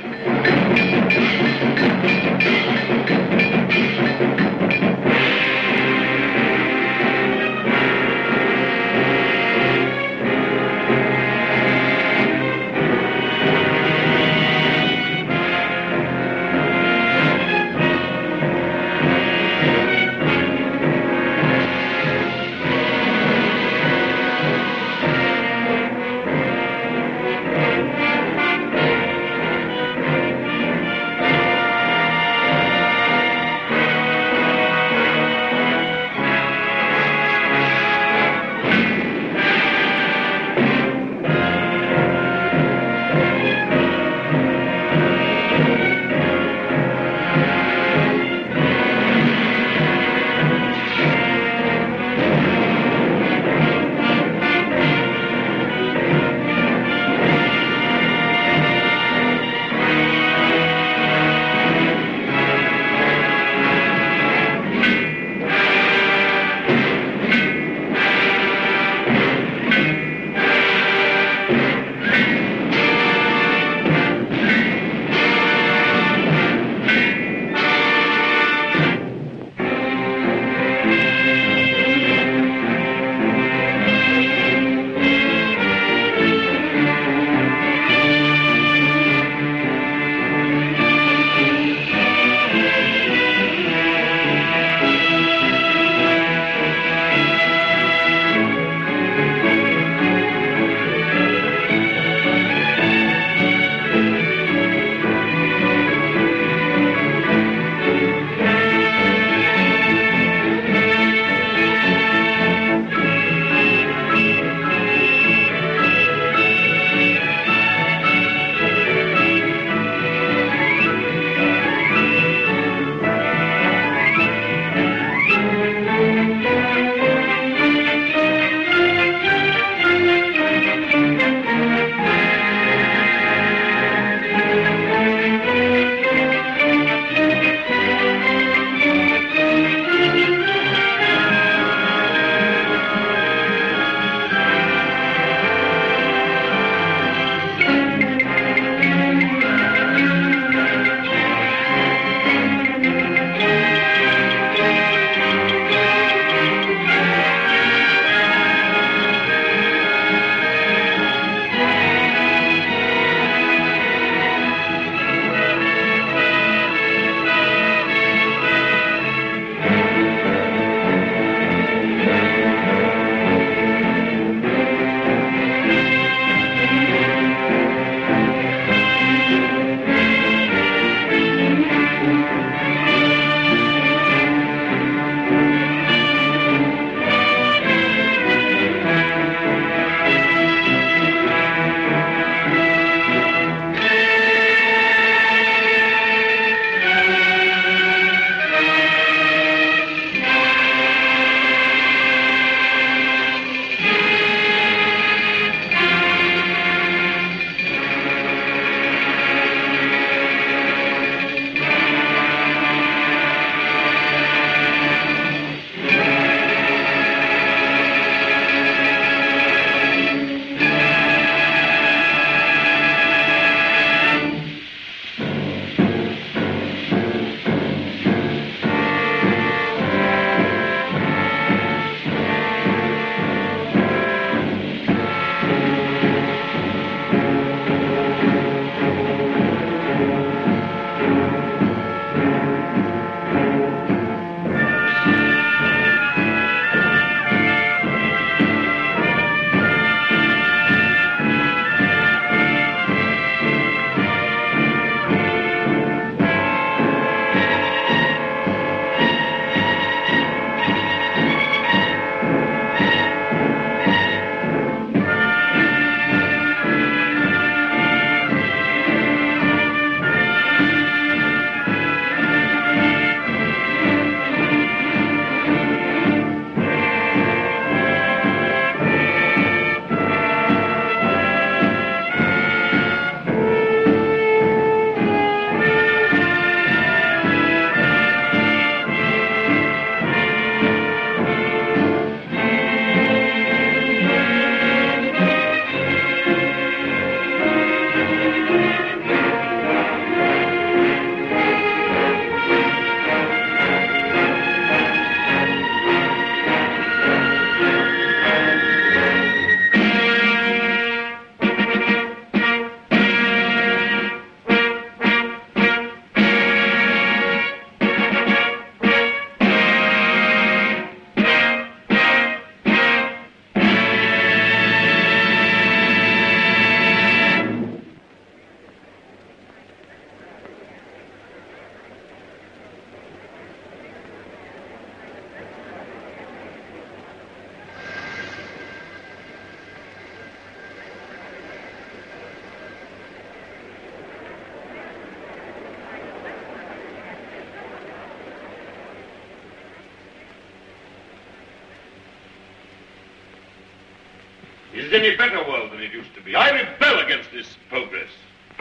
it any better world than it used to be? I rebel against this progress.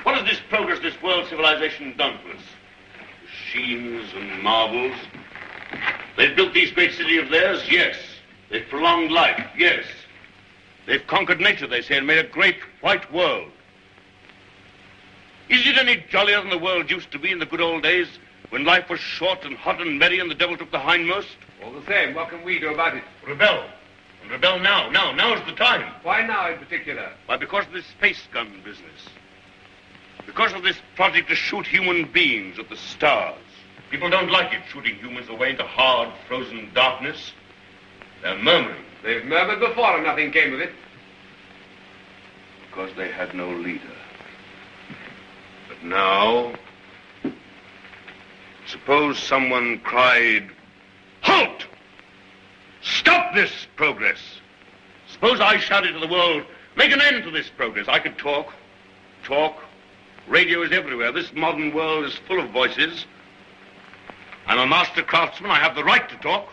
What has this progress, this world civilization done for us? Machines and marvels. They've built these great cities of theirs, yes. They've prolonged life, yes. They've conquered nature, they say, and made a great white world. Is it any jollier than the world used to be in the good old days, when life was short and hot and merry and the devil took the hindmost? All the same, what can we do about it? Rebel. And rebel now. Now's the time. Why now in particular? Why, because of this space gun business. Because of this project to shoot human beings at the stars. People don't like it, shooting humans away into hard, frozen darkness. They're murmuring. They've murmured before and nothing came of it. Because they had no leader. But now, suppose someone cried, "Halt! Stop this progress!" Suppose I shouted to the world, "Make an end to this progress." I could talk. Radio is everywhere. This modern world is full of voices. I'm a master craftsman. I have the right to talk.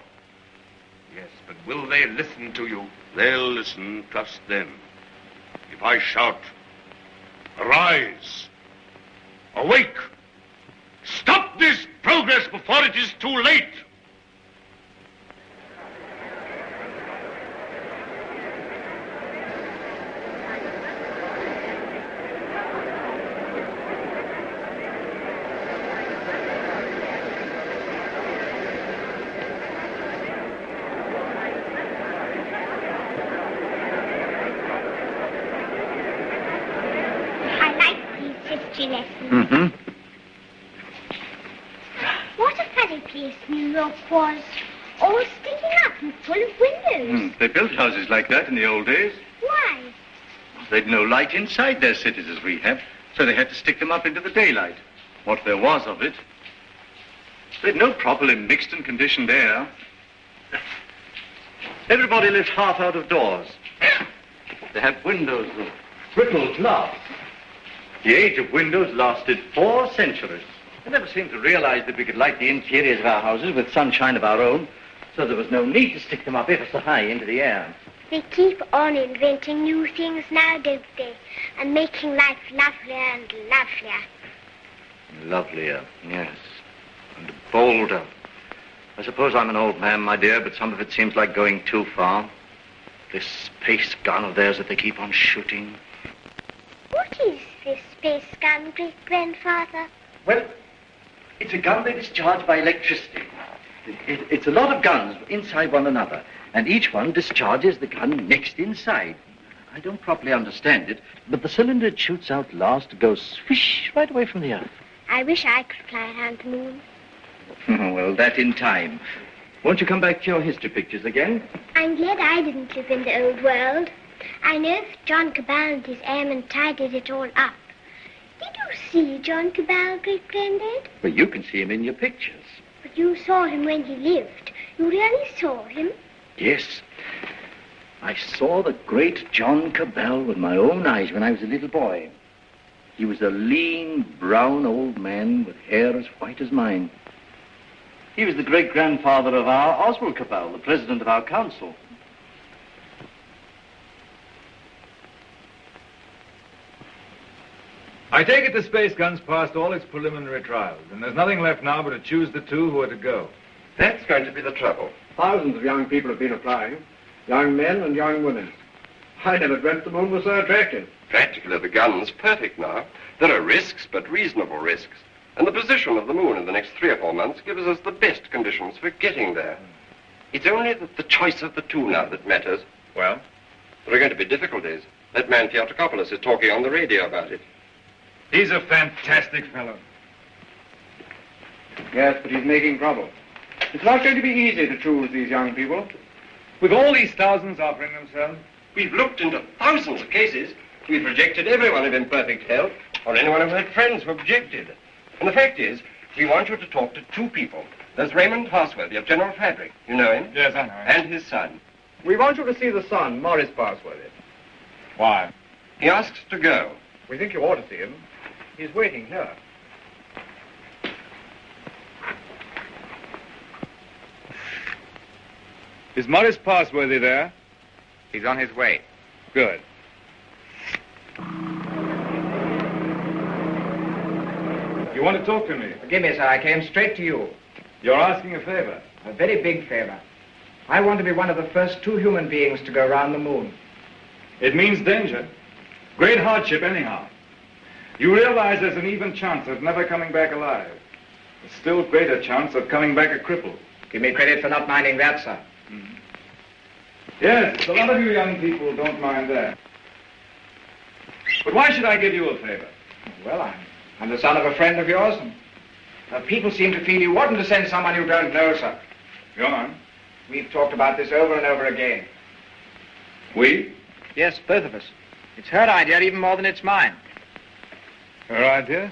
Yes, but will they listen to you? They'll listen, trust them. If I shout, "Arise! Awake! Stop this progress before it is too late!" What a funny place New York was. All sticking up and full of windows. They built houses like that in the old days. Why? They'd no light inside their cities as we have, so they had to stick them up into the daylight. What there was of it. They'd no properly mixed and conditioned air. Everybody lived half out of doors. They had windows of brittle glass. The age of windows lasted 4 centuries. I never seemed to realize that we could light the interiors of our houses with sunshine of our own, so there was no need to stick them up ever so high into the air. They keep on inventing new things now, don't they? And making life lovelier and lovelier. Lovelier, yes. And bolder. I suppose I'm an old man, my dear, but some of it seems like going too far. This space gun of theirs that they keep on shooting. What is this space gun, great-grandfather? Well, it's a gun they discharge by electricity. It's a lot of guns inside one another, and each one discharges the gun next inside. I don't properly understand it, but the cylinder it shoots out last goes swish right away from the earth. I wish I could fly around the moon. Well, that in time. Won't you come back to your history pictures again? I'm glad I didn't live in the old world. I know that John Cabal and his airmen tidied it all up. Did you see John Cabal, great-granddad? Well, you can see him in your pictures. But you saw him when he lived. You really saw him? Yes. I saw the great John Cabal with my own eyes when I was a little boy. He was a lean, brown old man with hair as white as mine. He was the great-grandfather of our Oswald Cabal, the president of our council. I take it the space gun's passed all its preliminary trials, and there's nothing left now but to choose the 2 who are to go. That's going to be the trouble. Thousands of young people have been applying. Young men and young women. I never dreamt the moon was so attractive. Practically, the gun's perfect now. There are risks, but reasonable risks. And the position of the moon in the next 3 or 4 months gives us the best conditions for getting there. It's only the choice of the 2 now that matters. Well? There are going to be difficulties. That man Theatrokopoulos is talking on the radio about it. He's a fantastic fellow. Yes, but he's making trouble. It's not going to be easy to choose these young people. With all these thousands offering themselves? We've looked into thousands of cases. We've rejected everyone of imperfect health, or anyone who had friends who objected. And the fact is, we want you to talk to 2 people. There's Raymond Parsworthy of General Fabric. You know him? Yes, I know him. And his son. We want you to see the son, Morris Parsworthy. Why? He asks to go. We think you ought to see him. He's waiting here. Is Morris Parsworthy there? He's on his way. Good. want to talk to me? Forgive me, sir. I came straight to you. You're asking a favor. A very big favor. I want to be one of the first 2 human beings to go around the moon. It means danger. Great hardship, anyhow. You realize there's an even chance of never coming back alive. A still greater chance of coming back a cripple. Give me credit for not minding that, sir. Mm-hmm. Yes, a lot of you young people don't mind that. But why should I give you a favor? Well, I'm the son of a friend of yours, and people seem to feel you oughtn't to send someone you don't know, sir. Go on. We've talked about this over and over again. We? Yes, both of us. It's her idea even more than it's mine. Her idea?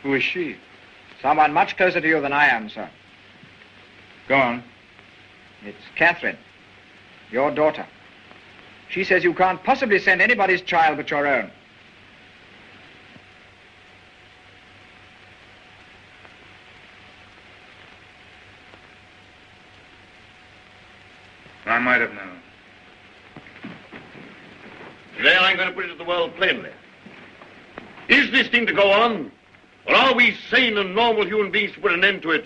Who is she? Someone much closer to you than I am, sir. Go on. It's Catherine, your daughter. She says you can't possibly send anybody's child but your own. I might have known. Today I'm going to put it to the world plainly. Is this thing to go on? Or are we sane and normal human beings to put an end to it,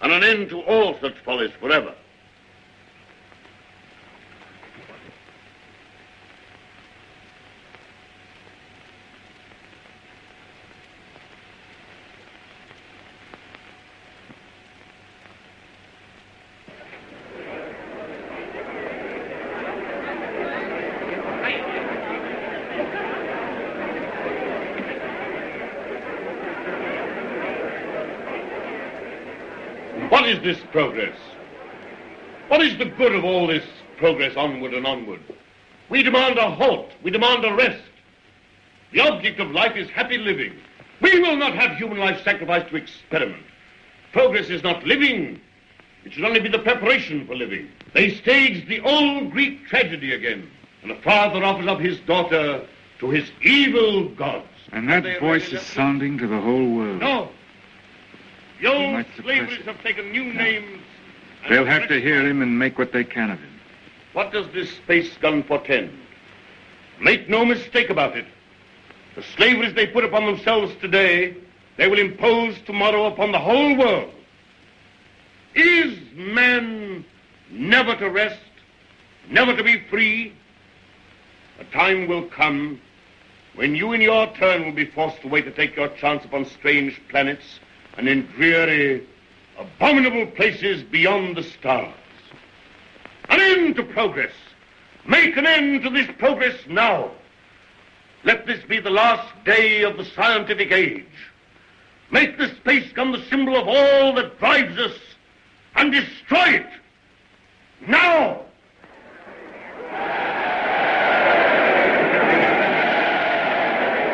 and an end to all such follies forever? What is this progress? What is the good of all this progress onward and onward? We demand a halt. We demand a rest. The object of life is happy living. We will not have human life sacrificed to experiment. Progress is not living. It should only be the preparation for living. They staged the old Greek tragedy again, and a father offers up his daughter to his evil gods. And that voice is sounding to the whole world. No. The old slaveries have taken new names. They'll have to hear him and make what they can of him. What does this space gun portend? Make no mistake about it. The slaveries they put upon themselves today, they will impose tomorrow upon the whole world. Is man never to rest, never to be free? A time will come when you in your turn will be forced away to take your chance upon strange planets and in dreary, abominable places beyond the stars. An end to progress. Make an end to this progress now. Let this be the last day of the scientific age. Make the space gun the symbol of all that drives us, and destroy it. Now!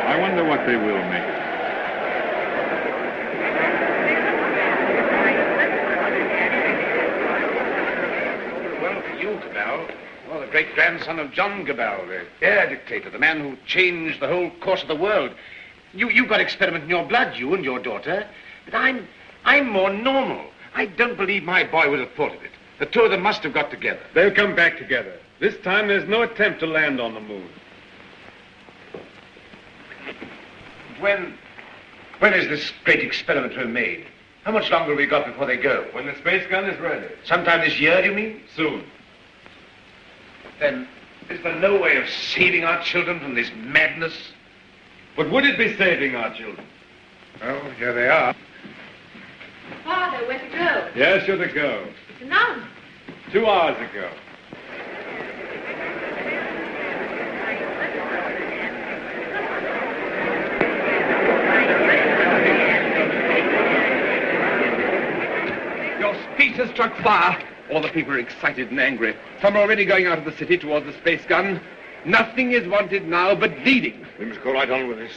I wonder what they will make. Cabell. Well, the great-grandson of John Cabell, the air dictator, the man who changed the whole course of the world. You've got experiment in your blood, you and your daughter. But I'm more normal. I don't believe my boy would have thought of it. The two of them must have got together. They'll come back together. This time there's no attempt to land on the moon. When is this great experiment to be made? How much longer have we got before they go? When the space gun is ready. Sometime this year, do you mean? Soon. Then, is there no way of saving our children from this madness? But would it be saving our children? Well, here they are. Father, where to go? Yes, you're to go. It's announced. 2 hours ago. Your speech has struck fire. All the people are excited and angry. Some are already going out of the city towards the space gun. Nothing is wanted now but leading. We must go right on with this.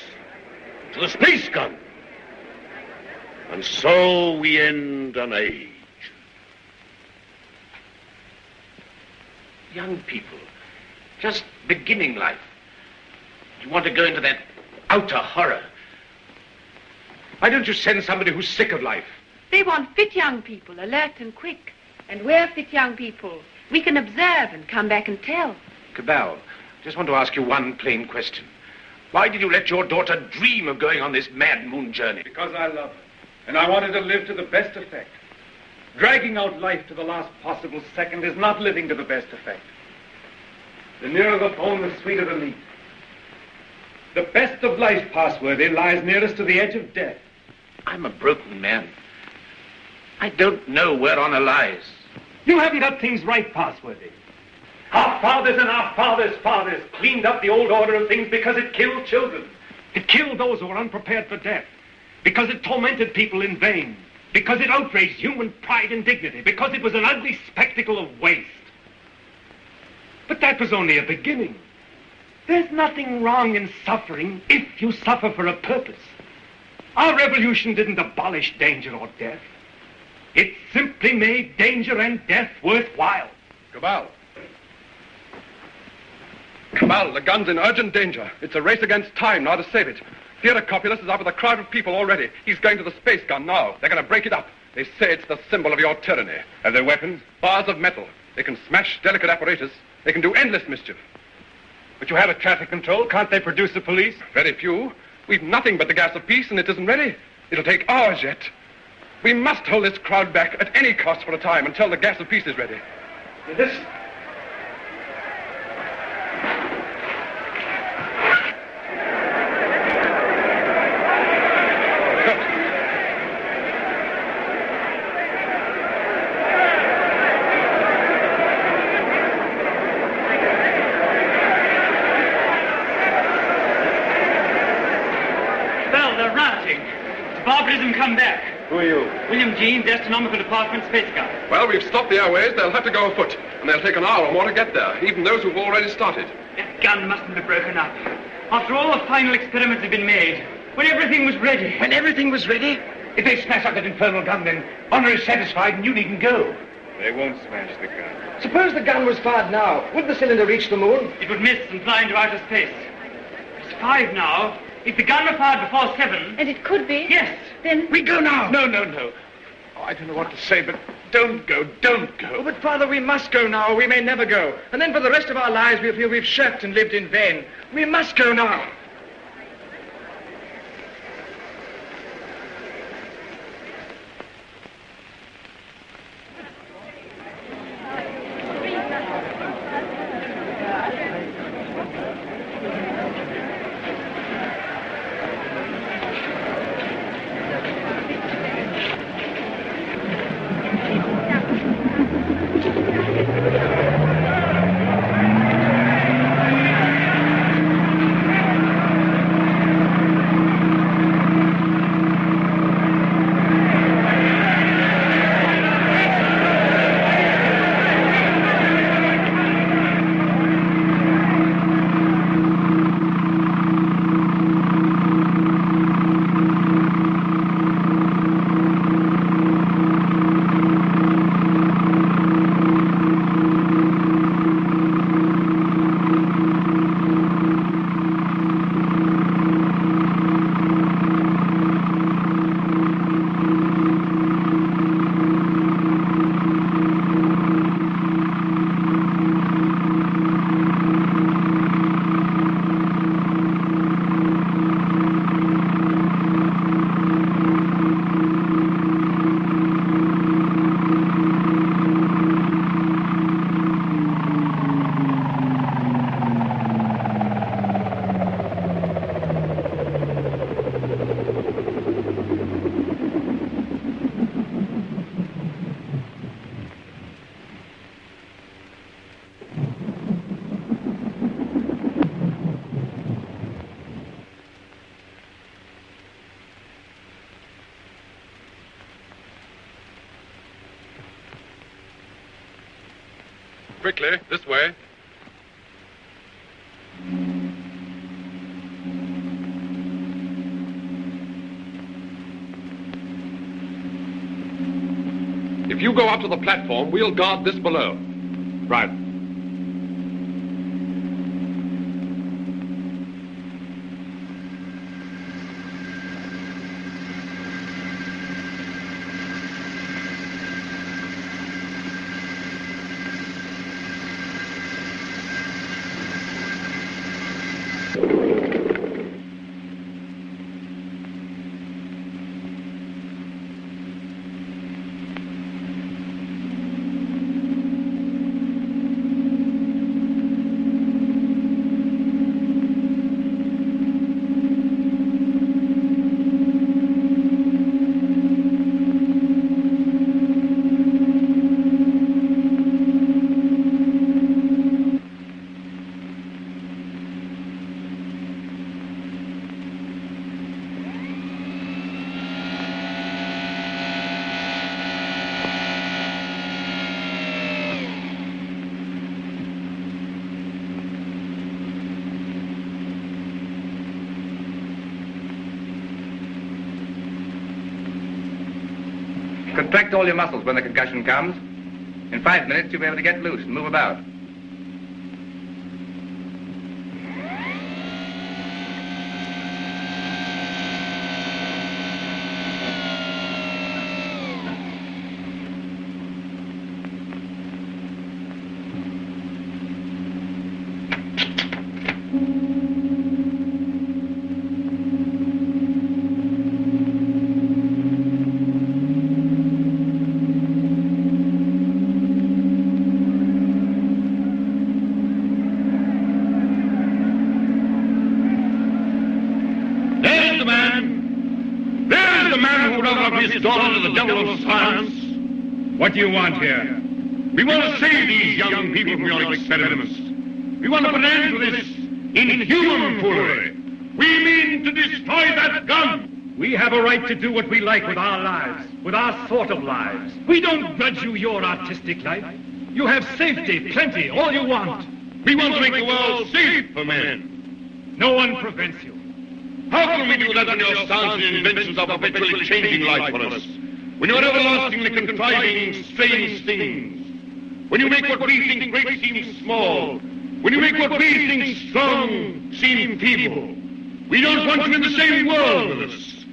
To the space gun. And so we end an age. Young people, just beginning life. You want to go into that outer horror. Why don't you send somebody who's sick of life? They want fit young people, alert and quick. And we're fit young people. We can observe and come back and tell. Cabell, just want to ask you one plain question. Why did you let your daughter dream of going on this mad moon journey? Because I love her. And I wanted to live to the best effect. Dragging out life to the last possible second is not living to the best effect. The nearer the bone, the sweeter the meat. The best of life, Passworthy, lies nearest to the edge of death. I'm a broken man. I don't know where honor lies. You haven't got things right, Passworthy. Our fathers and our fathers' fathers cleaned up the old order of things because it killed children. It killed those who were unprepared for death. Because it tormented people in vain. Because it outraged human pride and dignity. Because it was an ugly spectacle of waste. But that was only a beginning. There's nothing wrong in suffering if you suffer for a purpose. Our revolution didn't abolish danger or death. It simply made danger and death worthwhile. Cabal. Cabal, the gun's in urgent danger. It's a race against time now to save it. Theodocopulus is up with a crowd of people already. He's going to the space gun now. They're going to break it up. They say it's the symbol of your tyranny. Have they weapons? Bars of metal. They can smash delicate apparatus. They can do endless mischief. But you have a traffic control. Can't they produce the police? Very few. We've nothing but the gas of peace, and it isn't ready. It'll take hours yet. We must hold this crowd back at any cost for a time until the gas of peace is ready. Listen. Barbarism come back. Who are you? William Jeanes, Astronomical Department, Space Guard. Well, we've stopped the airways. They'll have to go afoot. And they'll take an hour or more to get there, even those who've already started. That gun mustn't be broken up. After all the final experiments have been made, when everything was ready. When everything was ready? If they smash up that infernal gun, then honor is satisfied and you needn't go. They won't smash the gun. Suppose the gun was fired now. Would the cylinder reach the moon? It would miss and fly into outer space. It's 5 now. If the gun were fired before 7... And it could be? Yes. Then... We go now. No. Oh, I don't know what to say, but don't go. Oh, but, Father, we must go now, or we may never go. And then for the rest of our lives, we'll feel we've shirked and lived in vain. We must go now. Quickly, this way. If you go up to the platform, we'll guard this below. Right. Contract all your muscles when the concussion comes. In 5 minutes, you'll be able to get loose and move about. His daughter to the devil of science. What do you want here? We want to save these young people from your experiments. We want to put an end to this inhuman foolery. We mean to destroy that gun. We have a right to do what we like with our lives, with our sort of lives. We don't grudge you your artistic life. You have safety, plenty, all you want. We want to make the world safe for men. No one prevents you. How can we do that when your science and inventions are perpetually changing life for us? When you're everlastingly contriving strange things? When you make what we think great seem small? When you make what we think strong seem feeble? We don't want you in the same world with us.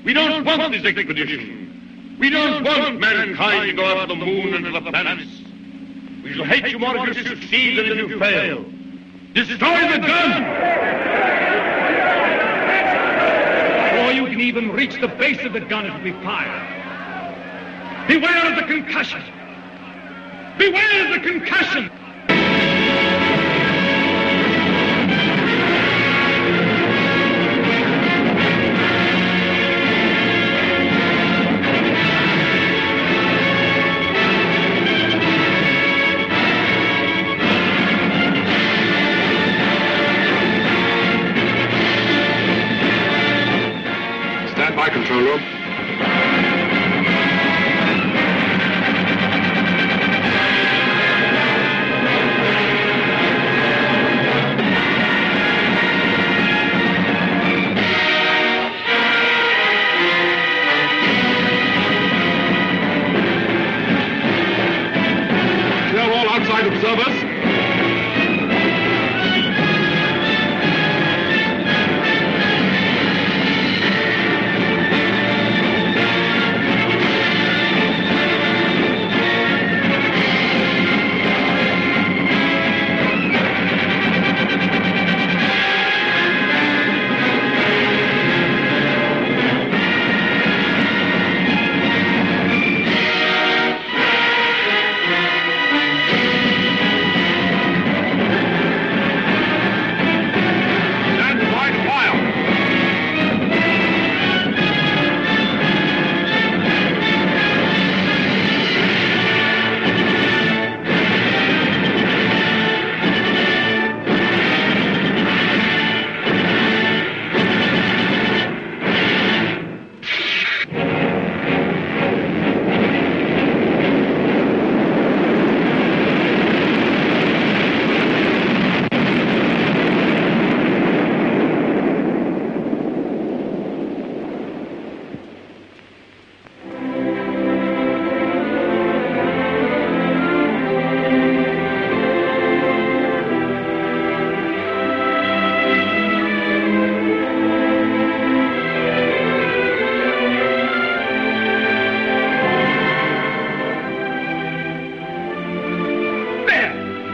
We don't want this expedition. We don't want mankind to go up to the moon and to the planets. We shall hate you more if you succeed than if you fail. Destroy the gun! Before you can even reach the base of the gun, it will be fired. Beware of the concussion! Beware of the concussion! Stand by, control room. Clear all outside observers.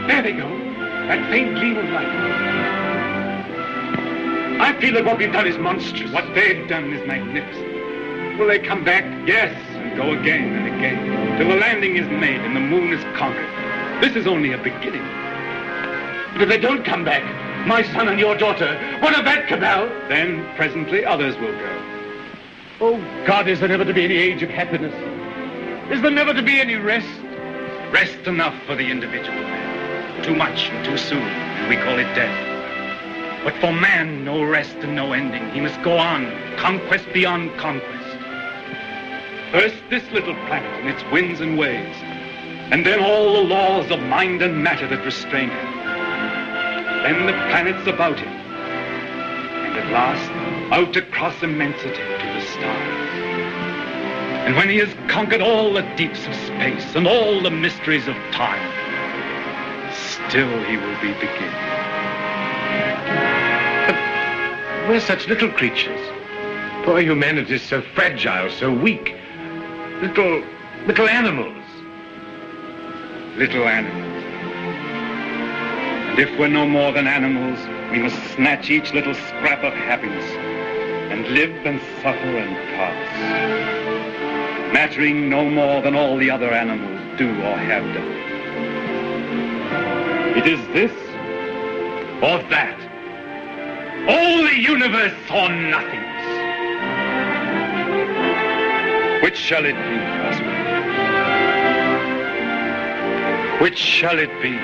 There they go. That faint gleam of light. I feel that what we've done is monstrous. What they've done is magnificent. Will they come back? Yes, and go again and again, till the landing is made and the moon is conquered. This is only a beginning. But if they don't come back, my son and your daughter, what of that, Cabal? Then, presently, others will go. Oh, God, is there never to be any age of happiness? Is there never to be any rest? Rest enough for the individual man. Too much and too soon, and we call it death. But for man, no rest and no ending. He must go on, conquest beyond conquest. First, this little planet and its winds and waves, and then all the laws of mind and matter that restrain him. Then the planets about him, and at last, out across immensity to the stars. And when he has conquered all the deeps of space and all the mysteries of time, still he will be beginning. But we're such little creatures. Poor humanity is so fragile, so weak. Little animals. Little animals. And if we're no more than animals, we must snatch each little scrap of happiness and live and suffer and pass, mattering no more than all the other animals do or have done. It is this or that. All the universe or nothingness. Which shall it be, husband? Which shall it be?